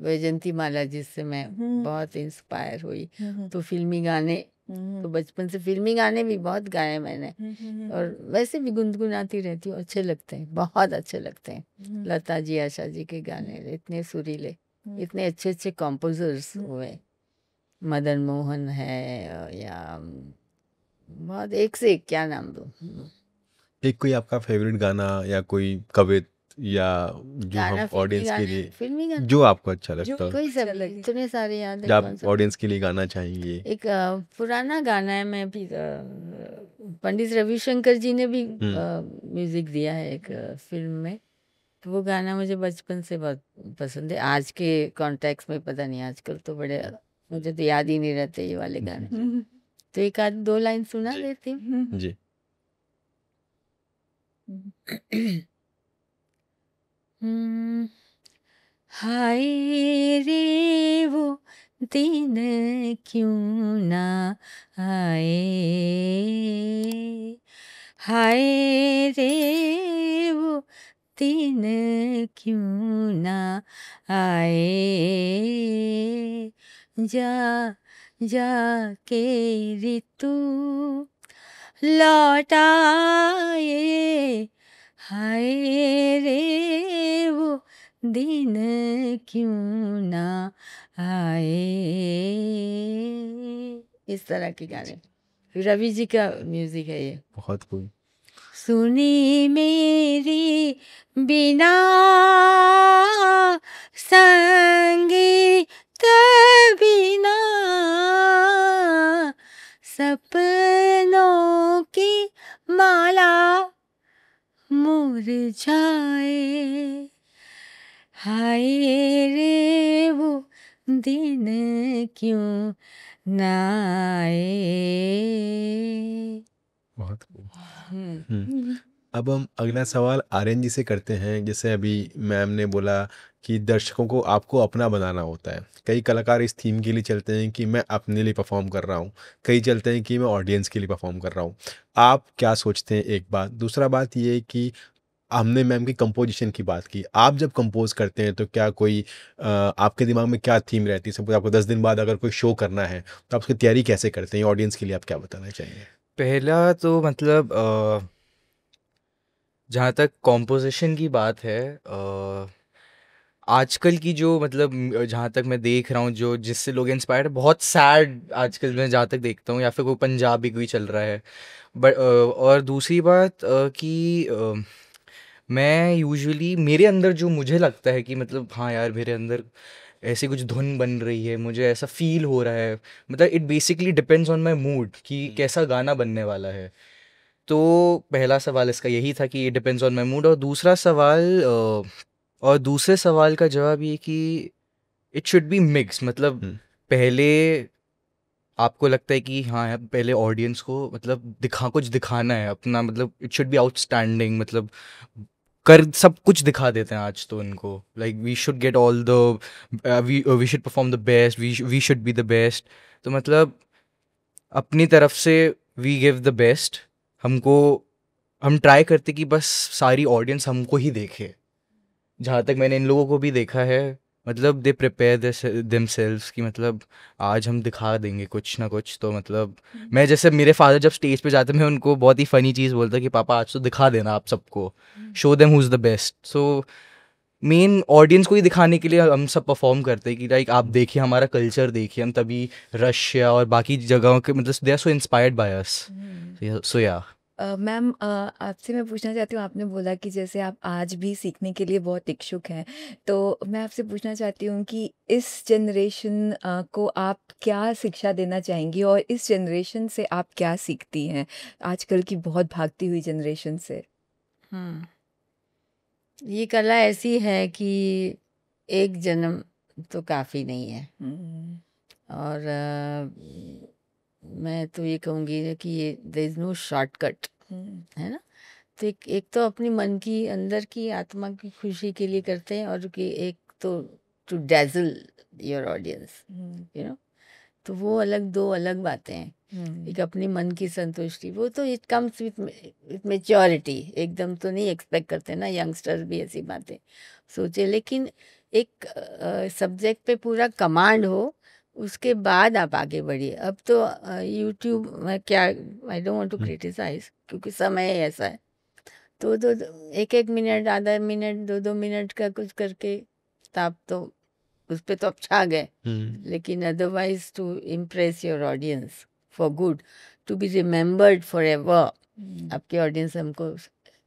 वैजंती माला जिससे मैं बहुत इंस्पायर हुई, तो फिल्मी गाने, तो बचपन से फिल्मी गाने भी बहुत गाए मैंने, और वैसे भी गुनगुनाती रहती हूँ, अच्छे लगते हैं, बहुत अच्छे लगते हैं। लता जी, आशा जी के गाने इतने सुरीले, इतने अच्छे अच्छे कॉम्पोजर्स हुए, मदन मोहन है, या बहुत एक से एक, क्या नाम दूँ। एक कोई आपका फेवरेट गाना या कोई कवित, या जो गाना हम फिल्मी ऑडियंस के गाने, लिए फिल्मी गाने जो आपको अच्छा लगता हो, कोई अच्छा सब, लगे। इतने सारे याद है, जो कौन आप सा। ऑडियंस के लिए गाना चाहेंगे? एक पुराना गाना है, मैं भी पंडित रविशंकर जी ने भी म्यूजिक दिया है एक फिल्म में, तो वो गाना मुझे बचपन से बहुत पसंद है। आज के कॉन्टेक्स्ट में पता नहीं, आजकल तो बड़े, मुझे तो याद ही नहीं रहते ये वाले गाने, तो एक आध 2 लाइन सुना देती हूँ। जी। हाय रे वो दिन क्यों ना आए, हाय रे वो दिन क्यों ना आए, जा जा के ऋतु लौटाए, हाय रे वो दिन क्यों ना आए, इस तरह के गाने, रवि जी का म्यूजिक है ये। बहुत कोई सुनी मेरी बिना संगीत बिना सपनों की माला मुरझाए, हाय रे वो दिन क्यों ना आए। बहुत खूब। अब हम अगला सवाल आर्यन जी से करते हैं। जैसे अभी मैम ने बोला कि दर्शकों को आपको अपना बनाना होता है। कई कलाकार इस थीम के लिए चलते हैं कि मैं अपने लिए परफॉर्म कर रहा हूँ, कई चलते हैं कि मैं ऑडियंस के लिए परफॉर्म कर रहा हूँ। आप क्या सोचते हैं? एक बात। दूसरा बात ये है कि हमने मैम की कंपोजिशन की बात की, आप जब कंपोज करते हैं तो क्या कोई आपके दिमाग में क्या थीम रहती है? सपोज आपको 10 दिन बाद अगर कोई शो करना है तो आप उसकी तैयारी कैसे करते हैं? ऑडियंस के लिए आप क्या बताना चाहेंगे? पहला तो मतलब जहाँ तक कॉम्पोजिशन की बात है, आजकल की जो मतलब जहाँ तक मैं देख रहा हूँ, जो जिससे लोग इंस्पायर्ड, बहुत सैड आजकल मैं जहाँ तक देखता हूँ, या फिर कोई पंजाबी कोई चल रहा है। बट और दूसरी बात कि मैं यूजुअली मेरे अंदर जो मुझे लगता है कि मतलब हाँ यार, मेरे अंदर ऐसी कुछ धुन बन रही है, मुझे ऐसा फील हो रहा है, मतलब it basically depends on my mood कि कैसा गाना बनने वाला है। तो पहला सवाल इसका यही था कि ये डिपेंड्स ऑन माई मूड। और दूसरे सवाल का जवाब ये कि इट शुड बी मिक्स, मतलब पहले आपको लगता है कि हाँ यार, पहले ऑडियंस को मतलब कुछ दिखाना है अपना, मतलब इट शुड बी आउटस्टैंडिंग, मतलब कर सब कुछ दिखा देते हैं आज तो इनको, like we should get all the we should perform the best, we should be the best. तो मतलब अपनी तरफ से वी गिव द बेस्ट। हम ट्राई करते कि बस सारी ऑडियंस हमको ही देखे। जहाँ तक मैंने इन लोगों को भी देखा है, मतलब दे प्रिपेयर देमसेल्व्स कि मतलब आज हम दिखा देंगे कुछ ना कुछ। तो मतलब मैं जैसे मेरे फादर जब स्टेज पे जाते, मैं उनको बहुत ही फ़नी चीज़ बोलता कि पापा आज तो दिखा देना आप सबको, show them who is the best. So main audience को ही दिखाने के लिए हम सब परफॉर्म करते हैं कि लाइक आप देखिए हमारा कल्चर, देखिए हम तभी रशिया और बाकी जगहों के मतलब they are so inspired by us. So yeah ma'am, आपसे मैं पूछना चाहती हूँ, आपने बोला कि जैसे आप आज भी सीखने के लिए बहुत इच्छुक हैं, तो मैं आपसे पूछना चाहती हूँ कि इस जनरेशन को आप क्या शिक्षा देना चाहेंगी और इस जनरेशन से आप क्या सीखती हैं, आजकल की बहुत भागती हुई जनरेशन से? ये कला ऐसी है कि एक जन्म तो काफ़ी नहीं है। हम्म, और मैं तो ये कहूँगी कि ये देयर इज़ नो शॉर्टकट, है ना। तो एक तो अपनी मन की अंदर की आत्मा की खुशी के लिए करते हैं, और कि एक तो to dazzle your audience, you know. तो वो अलग, दो अलग बातें हैं। एक अपनी मन की संतुष्टि, वो तो इट कम्स विथ मेच्योरिटी। एकदम तो नहीं एक्सपेक्ट करते ना यंगस्टर्स भी ऐसी बातें सोचे, लेकिन एक सब्जेक्ट पे पूरा कमांड हो, उसके बाद आप आगे बढ़िए। अब तो यूट्यूब में क्या, I don't want to criticise क्योंकि समय ही ऐसा है। तो एक एक मिनट, आधा मिनट, दो दो मिनट का कुछ करके तो आप तो उस पे तो आप छा गए। लेकिन otherwise to impress your audience for good, to be remembered for ever, आपके ऑडियंस हमको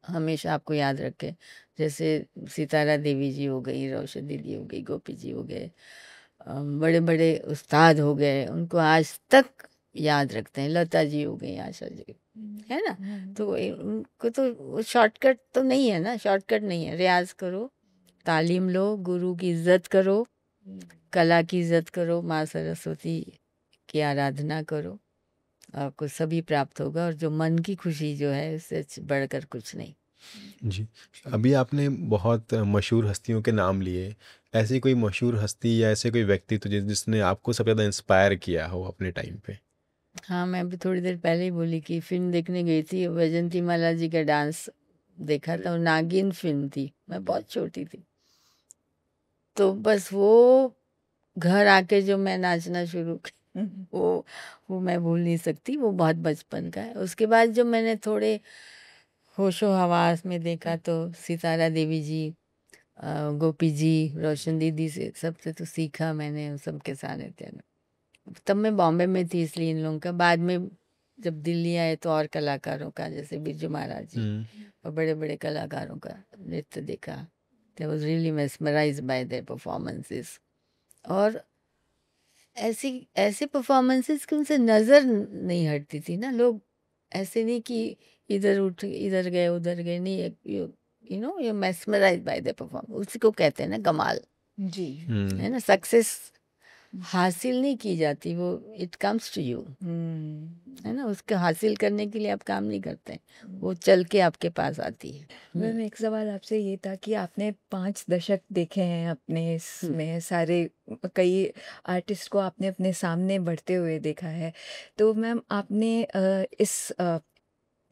हमेशा आपको याद रखे। जैसे सितारा देवी जी हो गई, रोशन दीदी हो गई, गोपी जी हो गए, बड़े बड़े उस्ताद हो गए, उनको आज तक याद रखते हैं। लता जी हो गई, आशा जी, है ना। तो उनको तो शॉर्टकट तो नहीं है ना, शॉर्टकट नहीं है। रियाज करो, तालीम लो, गुरु की इज्जत करो, कला की इज्जत करो, माँ सरस्वती की आराधना करो, आपको सभी प्राप्त होगा। और जो मन की खुशी जो है, उससे बढ़कर कुछ नहीं। जी। अभी आपने बहुत मशहूर हस्तियों के नाम लिए। ऐसी कोई मशहूर हस्ती या ऐसे कोई व्यक्तित्व जिसने आपको सबसे ज़्यादा इंस्पायर किया हो अपने टाइम पे? हाँ, मैं अभी थोड़ी देर पहले ही बोली कि फिल्म देखने गई थी, वैजंती माला जी का डांस देखा था। वो नागिन फिल्म थी, मैं बहुत छोटी थी। तो बस वो घर आके जो मैं नाचना शुरू की, वो मैं भूल नहीं सकती। वो बहुत बचपन का है। उसके बाद जो मैंने थोड़े होशो हवास में देखा, तो सितारा देवी जी, गोपी जी, रोशन दीदी से, सबसे तो सीखा मैंने, सबके साथ थे ना। तब मैं बॉम्बे में थी इसलिए इन लोगों का। बाद में जब दिल्ली आए तो और कलाकारों का, जैसे बिरजू महाराज जी और बड़े बड़े कलाकारों का नृत्य देखा। I was really mesmerised bye there performances. और ऐसी ऐसे परफॉर्मेंसेस की उनसे नज़र नहीं हटती थी ना। लोग ऐसे नहीं कि इधर उठ, इधर गए, उधर गए, नहीं। You know, you mesmerised by the performance. उसी को कहते हैं ना कमाल, जी। है ना। सक्सेस हासिल नहीं की जाती, वो इट कम्स टू यू, है ना। उसको हासिल करने के लिए आप काम नहीं करते हैं, वो चल के आपके पास आती है। मैम, एक सवाल आपसे ये था कि आपने 5 दशक देखे हैं अपने इसमें, सारे कई आर्टिस्ट को आपने अपने सामने बढ़ते हुए देखा है। तो मैम, आपने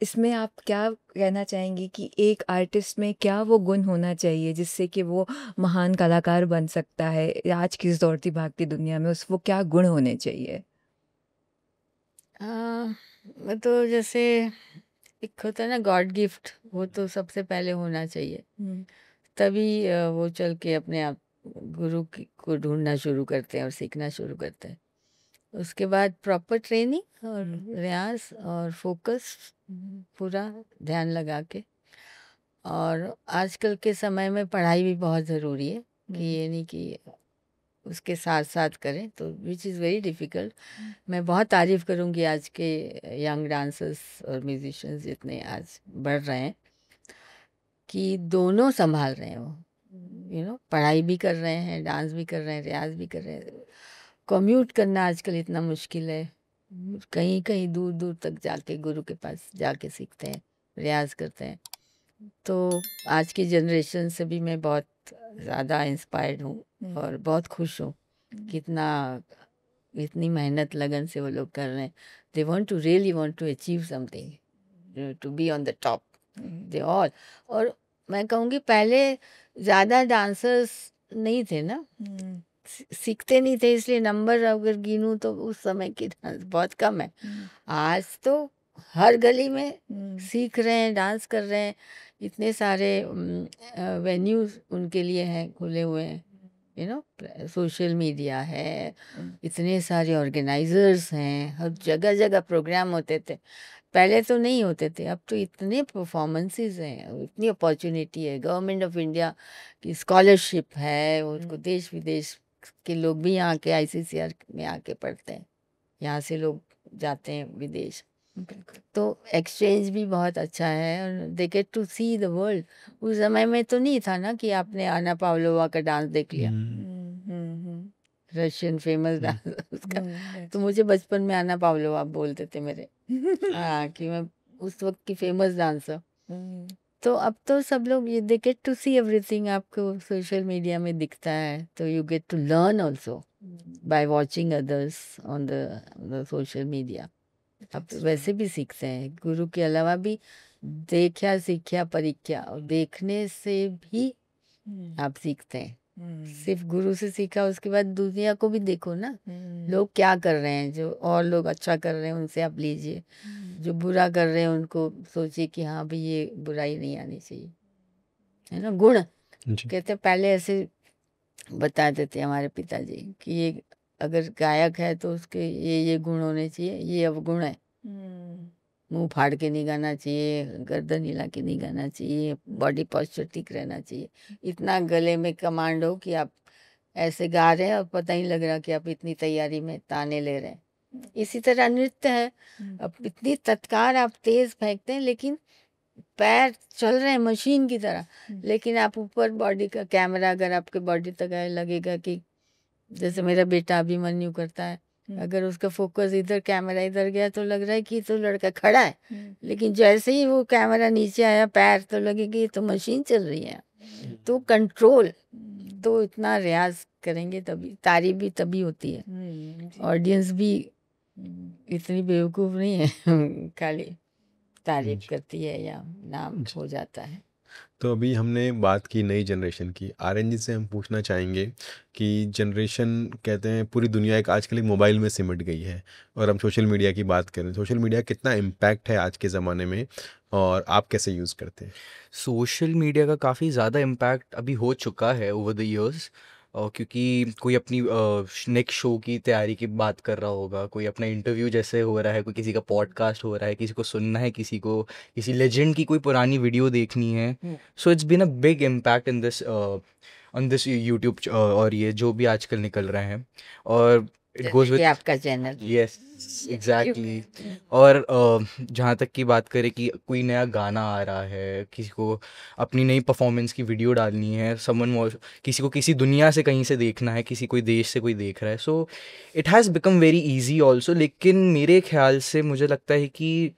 इसमें आप क्या कहना चाहेंगी कि एक आर्टिस्ट में क्या वो गुण होना चाहिए जिससे कि वो महान कलाकार बन सकता है? आज की इस दौड़ती भागती दुनिया में वो क्या गुण होने चाहिए? वो तो जैसे एक होता है ना गॉड गिफ्ट, वो तो सबसे पहले होना चाहिए। तभी वो चल के अपने आप को ढूंढना शुरू करते हैं और सीखना शुरू करते हैं। उसके बाद प्रॉपर ट्रेनिंग और रियाज और फोकस, पूरा ध्यान लगा के। और आजकल के समय में पढ़ाई भी बहुत ज़रूरी है, कि ये नहीं कि उसके साथ साथ करें, तो विच इज़ वेरी डिफ़िकल्ट। मैं बहुत तारीफ़ करूँगी आज के यंग डांसर्स और म्यूजिशियंस जितने आज बढ़ रहे हैं, कि दोनों संभाल रहे हैं। वो यू नो पढ़ाई भी कर रहे हैं, डांस भी कर रहे हैं, रियाज भी कर रहे हैं। कम्यूट करना आजकल इतना मुश्किल है, कहीं कहीं दूर दूर तक जाके गुरु के पास जाके सीखते हैं, रियाज करते हैं। तो आज की जनरेशन से भी मैं बहुत ज़्यादा इंस्पायर्ड हूँ और बहुत खुश हूँ। कितना इतनी मेहनत लगन से वो लोग कर रहे हैं. They want to really want to achieve something, to be on the top. They all. और मैं कहूँगी पहले ज़्यादा डांसर्स नहीं थे ना, सीखते नहीं थे, इसलिए नंबर अगर गिनूँ तो उस समय की डांस बहुत कम है. आज तो हर गली में सीख रहे हैं, डांस कर रहे हैं. इतने सारे वेन्यूज उनके लिए हैं, खुले हुए हैं. सोशल मीडिया है, इतने सारे ऑर्गेनाइजर्स हैं, हर जगह जगह प्रोग्राम होते थे. पहले तो नहीं होते थे, अब तो इतने परफॉर्मेंसेस हैं, इतनी अपॉर्चुनिटी है. गवर्नमेंट ऑफ इंडिया की स्कॉलरशिप है, उनको देश विदेश के लोग भी यहाँ के ICCR में आके पढ़ते हैं. यहाँ से लोग जाते हैं विदेश, तो एक्सचेंज भी बहुत अच्छा है और they get to see the world. उस समय में तो नहीं था ना कि आपने आना पावलोवा का डांस देख लिया, रशियन फेमस डांस उसका. तो मुझे बचपन में आना पावलोवा बोलते थे मेरे. हाँ, कि मैं उस वक्त की फेमस डांसर. तो अब तो सब लोग ये they get to see everything, आपको सोशल मीडिया में दिखता है, तो you get to learn also by watching others on the social media. अब तो वैसे भी सीखते हैं, गुरु के अलावा भी देखा सीखा परीक्षा, और देखने से भी आप सीखते हैं. सिर्फ गुरु से सीखा, उसके बाद दुनिया को भी देखो ना, लोग क्या कर रहे हैं. जो और लोग अच्छा कर रहे हैं उनसे आप लीजिए, जो बुरा कर रहे हैं उनको सोचिए कि हाँ भाई ये बुराई नहीं आनी चाहिए, है ना. गुण कहते पहले ऐसे बताते थे हमारे पिताजी कि ये अगर गायक है तो उसके ये गुण होने चाहिए, ये अवगुण है. मुंह फाड़ के नहीं गाना चाहिए, गर्दन हिला के नहीं गाना चाहिए, बॉडी पोस्चर ठीक रहना चाहिए, इतना गले में कमांड हो कि आप ऐसे गा रहे हैं और पता ही लग रहा कि आप इतनी तैयारी में ताने ले रहे हैं. इसी तरह नृत्य है, अब इतनी तत्कार आप तेज फेंकते हैं, लेकिन पैर चल रहे हैं मशीन की तरह, लेकिन आप ऊपर बॉडी का कैमरा अगर आपके बॉडी तक आए, लगेगा कि जैसे मेरा बेटा अभिमन्यु करता है, अगर उसका फोकस इधर कैमरा इधर गया तो लग रहा है कि तो लड़का खड़ा है, लेकिन जैसे ही वो कैमरा नीचे आया पैर, तो लगे कि ये तो मशीन चल रही है. तो कंट्रोल, तो इतना रियाज करेंगे तभी तारीफ भी तभी होती है. ऑडियंस भी इतनी बेवकूफ़ नहीं है खाली तारीफ करती है या नाम हो जाता है. तो अभी हमने बात की नई जनरेशन की. आर्यन जी से हम पूछना चाहेंगे कि जनरेशन कहते हैं पूरी दुनिया एक आजकल एक मोबाइल में सिमट गई है, और हम सोशल मीडिया की बात करें, सोशल मीडिया कितना इम्पैक्ट है आज के ज़माने में, और आप कैसे यूज़ करते हैं? सोशल मीडिया का काफ़ी ज़्यादा इम्पैक्ट अभी हो चुका है ओवर द इयर्स. क्योंकि कोई अपनी नेक्स्ट शो की तैयारी की बात कर रहा होगा, कोई अपना इंटरव्यू जैसे हो रहा है, कोई किसी का पॉडकास्ट हो रहा है, किसी को सुनना है, किसी को किसी लेजेंड की कोई पुरानी वीडियो देखनी है. So it's been a big impact in this on this YouTube और ये जो भी आजकल निकल रहे हैं. और इट गोज़ विद आपका चैनल. Yes exactly. और जहाँ तक की बात करें कि कोई नया गाना आ रहा है, किसी को अपनी नई परफॉर्मेंस की वीडियो डालनी है, किसी को किसी दुनिया से कहीं से देखना है, किसी कोई देश से कोई देख रहा है, so it has become very easy also. लेकिन मेरे ख्याल से मुझे लगता है कि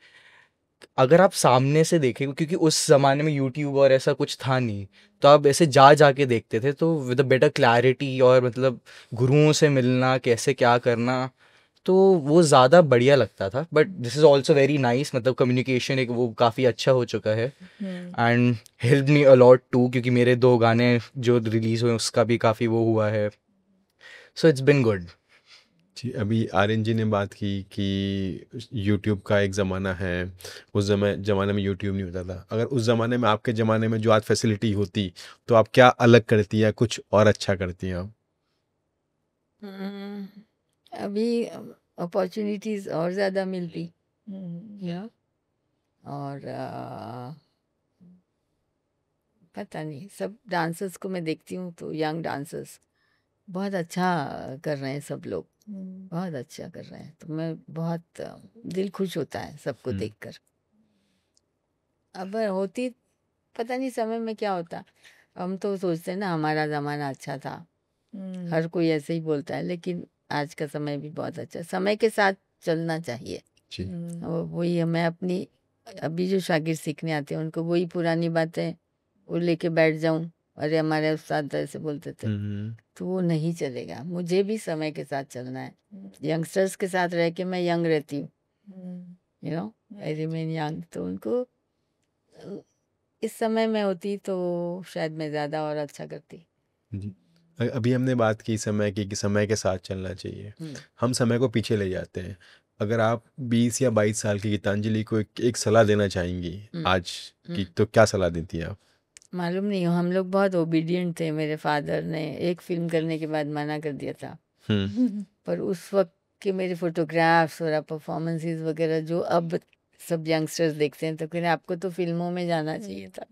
अगर आप सामने से देखें, क्योंकि उस ज़माने में यूट्यूब और ऐसा कुछ था नहीं, तो आप ऐसे जा के देखते थे, तो विद अ बेटर क्लैरिटी और मतलब गुरुओं से मिलना, कैसे क्या करना, तो वो ज़्यादा बढ़िया लगता था. But this is also very nice, मतलब कम्युनिकेशन एक वो काफ़ी अच्छा हो चुका है, and help me a lot too, क्योंकि मेरे 2 गाने जो रिलीज़ हुए उसका भी काफ़ी वो हुआ है. So it's been good. जी, अभी आर्यन जी ने बात की कि यूट्यूब का एक ज़माना है, उस ज़माने में यूट्यूब नहीं होता था. अगर उस ज़माने में, आपके ज़माने में जो आज फैसिलिटी होती, तो आप क्या अलग करती या कुछ और अच्छा करती हैं आप? अभी अपॉर्चुनिटीज और ज़्यादा मिलती या, और पता नहीं, सब डांसर्स को मैं देखती हूँ तो यंग डांसर्स बहुत अच्छा कर रहे हैं, सब लोग बहुत अच्छा कर रहे हैं, तो मैं बहुत दिल खुश होता है सबको देखकर. अब होती पता नहीं समय में क्या होता. हम तो सोचते हैं ना हमारा ज़माना अच्छा था, हर कोई ऐसे ही बोलता है, लेकिन आज का समय भी बहुत अच्छा है. समय के साथ चलना चाहिए. जी. और वही मैं अपनी अभी जो शागिर्द सीखने आते हैं उनको वही पुरानी बातें वो लेके बैठ जाऊं अरे हमारे उस्ताद तो ऐसे बोलते थे, हम्म, तो वो नहीं चलेगा। मुझे भी समय के साथ चलना है। यंगस्टर्स के साथ रह के मैं यंग रहती हूँ, you know, I remain young. तो उनको इस समय में होती तो शायद मैं ज़्यादा और अच्छा करती। जी। अभी हमने बात की समय की कि समय के साथ चलना चाहिए। हम समय को पीछे ले जाते हैं। अगर आप 20 या 22 साल की गीतांजलि को एक सलाह देना चाहेंगी आज की, तो क्या सलाह देती हैं आप? मालूम नहीं हो, हम लोग बहुत ओबीडियंट थे। मेरे फादर ने एक फिल्म करने के बाद मना कर दिया था, पर उस वक्त के मेरे फोटोग्राफ्स और परफॉर्मेंसेस वगैरह जो अब सब यंगस्टर्स देखते हैं तो कहते हैं आपको तो फिल्मों में जाना चाहिए था।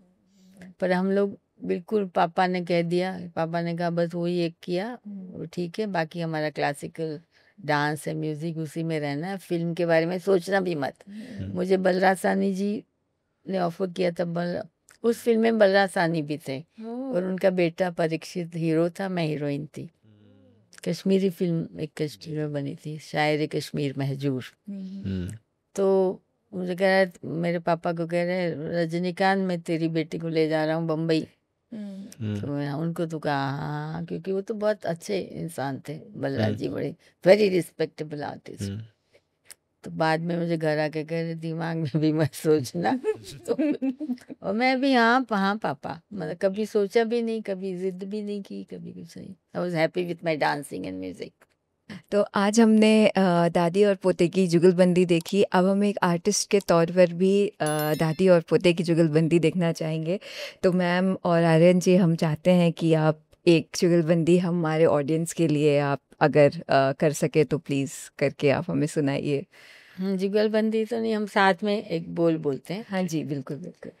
पर हम लोग बिल्कुल, पापा ने कह दिया, पापा ने कहा बस वही एक किया, वो ठीक है, बाकी हमारा क्लासिकल डांस है, म्यूजिक, उसी में रहना है, फिल्म के बारे में सोचना भी मत। मुझे बलराज साहनी जी ने ऑफर किया था। उस फिल्म में बलराज साहनी भी थे और उनका बेटा परीक्षित हीरो था, मैं हीरोइन थी। कश्मीरी फिल्म एक कश्मीर में बनी थी, शायर कश्मीर महजूर। तो मुझे कह रहा है, मेरे पापा को कह रहे हैं रजनीकांत मैं तेरी बेटी को ले जा रहा हूँ बम्बई। तो मैं उनको तो कहा हाँ हाँ, क्योंकि वो तो बहुत अच्छे इंसान थे, बलराज जी बड़े वेरी रिस्पेक्टेबल आर्टिस्ट। तो बाद में मुझे घर आके कह रहे दिमाग में भी मत सोचना। तो और मैं भी हाँ हाँ पापा, मतलब कभी सोचा भी नहीं, कभी जिद भी नहीं की, कभी कुछ नहीं। I was happy with my dancing and music. तो आज हमने दादी और पोते की जुगलबंदी देखी। अब हम एक आर्टिस्ट के तौर पर भी दादी और पोते की जुगलबंदी देखना चाहेंगे। तो मैम और आर्यन जी, हम चाहते हैं कि आप एक जुगलबंदी हमारे ऑडियंस के लिए आप अगर कर सके तो प्लीज़ करके आप हमें सुनाइए। जुगलबंदी तो नहीं, हम साथ में एक बोल बोलते हैं। हाँ जी, बिल्कुल बिल्कुल।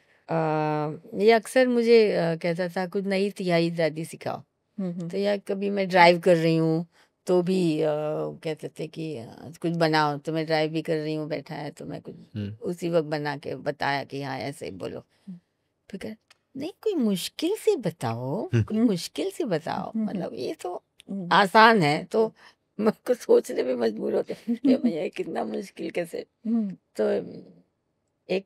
ये अक्सर मुझे कहता था कुछ नई तिहाई दादी सिखाओ। तो या कभी मैं ड्राइव कर रही हूँ तो भी कहते थे कि कुछ बनाओ, तो मैं ड्राइव भी कर रही हूँ, बैठा है तो मैं कुछ उसी वक्त बना के बताया कि हाँ ऐसे ही बोलो। फिर कह नहीं कोई मुश्किल से बताओ, कोई मुश्किल से बताओ, मतलब ये तो आसान है। तो मैं को सोचने पे मजबूर होते कि भैया ये कितना मुश्किल कैसे। तो एक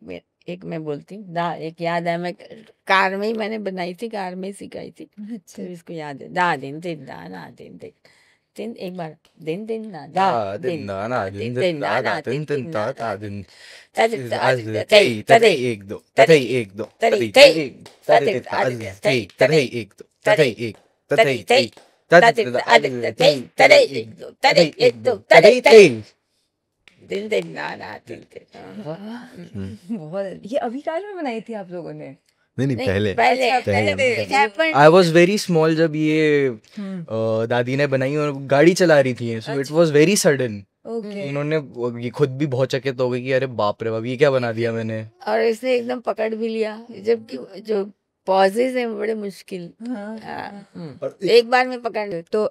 मैं बोलती हूँ दा, एक याद है, मैं कार में ही मैंने बनाई थी, कार में ही सिखाई थी। तो इसको याद है, दा दिन दिन दा ना दिन दिन दिन, एक बार दिन दिन ना दा दिन दिन दिन ना ना दिन दिन ना दा दिन तदे एक दो तदे एक दो तदे एक तदे तदे एक दो तदे एक तदे एक तदे एक दो तदे एक दो तदे तीन दिन दिन ना ना दिन दिन। बहुत, ये अभी कार में बनाई थी आप लोगों ने? नहीं पहले पहले पहले। आई वॉज वेरी स्मॉल जब ये दादी ने बनाई और गाड़ी चला रही थी, so it was very sudden. Okay. ये खुद भी बहुत चकित हो गई कि अरे बाप रे बाप ये क्या बना दिया मैंने। और इसने एकदम पकड़ भी लिया, जबकि जो पॉजेज हैं वो बड़े मुश्किल। एक बार में पकड़ ले। तो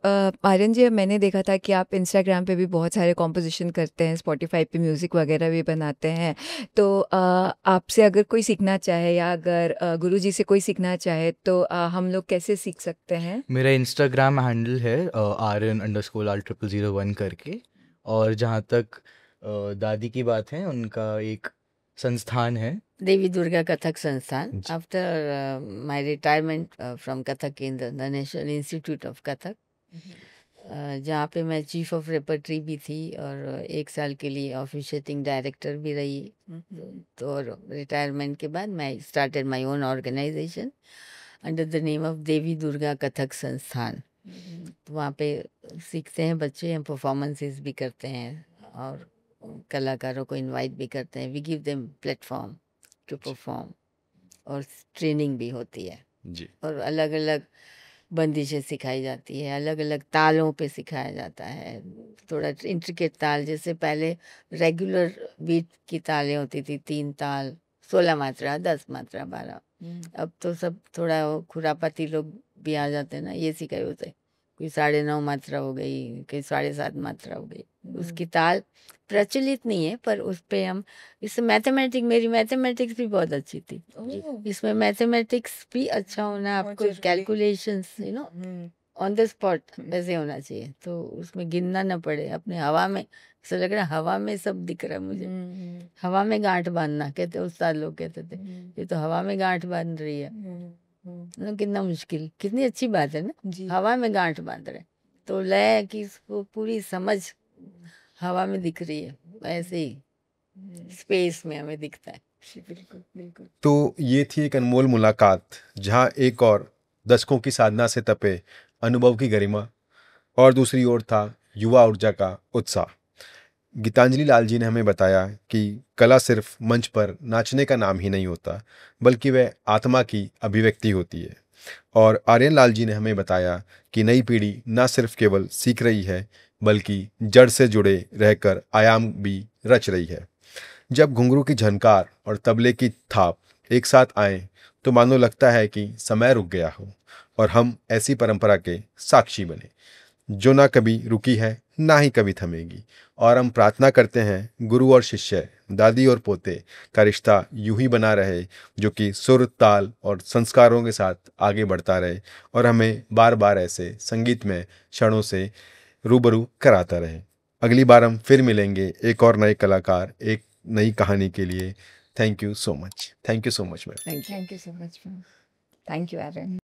आर्यन जी, मैंने देखा था कि आप इंस्टाग्राम पे भी बहुत सारे कॉम्पोजिशन करते हैं, स्पॉटिफाई पे म्यूज़िक वगैरह भी बनाते हैं। तो आपसे अगर कोई सीखना चाहे या अगर गुरुजी से कोई सीखना चाहे तो हम लोग कैसे सीख सकते हैं? मेरा इंस्टाग्राम हैंडल है RN_R0001 करके। और जहाँ तक दादी की बात है, उनका एक संस्थान है देवी Durga Kathak Sansthan. After my retirement from Kathak Kendra, the national institute of Kathak, जहाँ पे मैं चीफ ऑफ रेपर्टरी भी थी और 1 साल के लिए ऑफिशिएटिंग डायरेक्टर भी रही। तो रिटायरमेंट के बाद मैं started my own organisation under the name of Devi Durga Kathak Sansthan. तो वहाँ पे सीखते हैं बच्चे, हम परफॉर्मेंसेस भी करते हैं और कलाकारों को इनवाइट भी करते हैं। We give them platform to perform, और ट्रेनिंग भी होती है जी। और अलग अलग बंदिशें सिखाई जाती है, अलग अलग तालों पे सिखाया जाता है। थोड़ा इंट्रिकेट ताल, जैसे पहले रेगुलर बीट की तालें होती थी, 3 ताल, 16 मात्रा, 10 मात्रा, 12। अब तो सब थोड़ा वो खुरापाती लोग भी आ जाते हैं ना, ये सिखाए होते हैं। कोई 9.5 मात्रा हो गई, कोई 7.5 मात्रा हो गई, उसकी ताल प्रचलित नहीं है, पर उस पे हम इससे मैथमेटिक्स, मेरी मैथमेटिक्स भी बहुत अच्छी थी। इसमें मैथमेटिक्स भी अच्छा होना, आपको कैलकुलेशंस ऑन द स्पॉट वैसे होना चाहिए, तो उसमें गिनना ना पड़े अपने। हवा में ऐसा लग रहा है हवा में सब दिख रहा है मुझे। हवा में गांठ बांधना कहते उस्ताद लोग कहते थे, ये तो हवा में गांठ बांध रही है। मतलब कितना मुश्किल, कितनी अच्छी बात है ना, जी। हवा में गांठ बांध रहे, तो लय की इसको पूरी समझ हवा में दिख रही है, वैसे ही स्पेस में हमें दिखता है। जी, बिल्कुल, बिल्कुल। तो ये थी एक अनमोल मुलाकात, जहाँ एक और दशकों की साधना से तपे अनुभव की गरिमा और दूसरी ओर था युवा ऊर्जा का उत्साह। गीतांजलि लाल जी ने हमें बताया कि कला सिर्फ मंच पर नाचने का नाम ही नहीं होता, बल्कि वह आत्मा की अभिव्यक्ति होती है। और आर्यन लाल जी ने हमें बताया कि नई पीढ़ी न सिर्फ केवल सीख रही है, बल्कि जड़ से जुड़े रहकर आयाम भी रच रही है। जब घुंघरू की झनकार और तबले की थाप एक साथ आए, तो मानो लगता है कि समय रुक गया हो और हम ऐसी परंपरा के साक्षी बने, जो ना कभी रुकी है, ना ही कभी थमेगी। और हम प्रार्थना करते हैं गुरु और शिष्य, दादी और पोते का रिश्ता यूं ही बना रहे, जो कि सुर, ताल और संस्कारों के साथ आगे बढ़ता रहे और हमें बार बार ऐसे संगीतमय क्षणों से रूबरू कराता रहे। अगली बार हम फिर मिलेंगे एक और नए कलाकार, एक नई कहानी के लिए। Thank you so much. Thank you so much ma'am. Thank you. Thank you so much ma'am. Thank you Eran.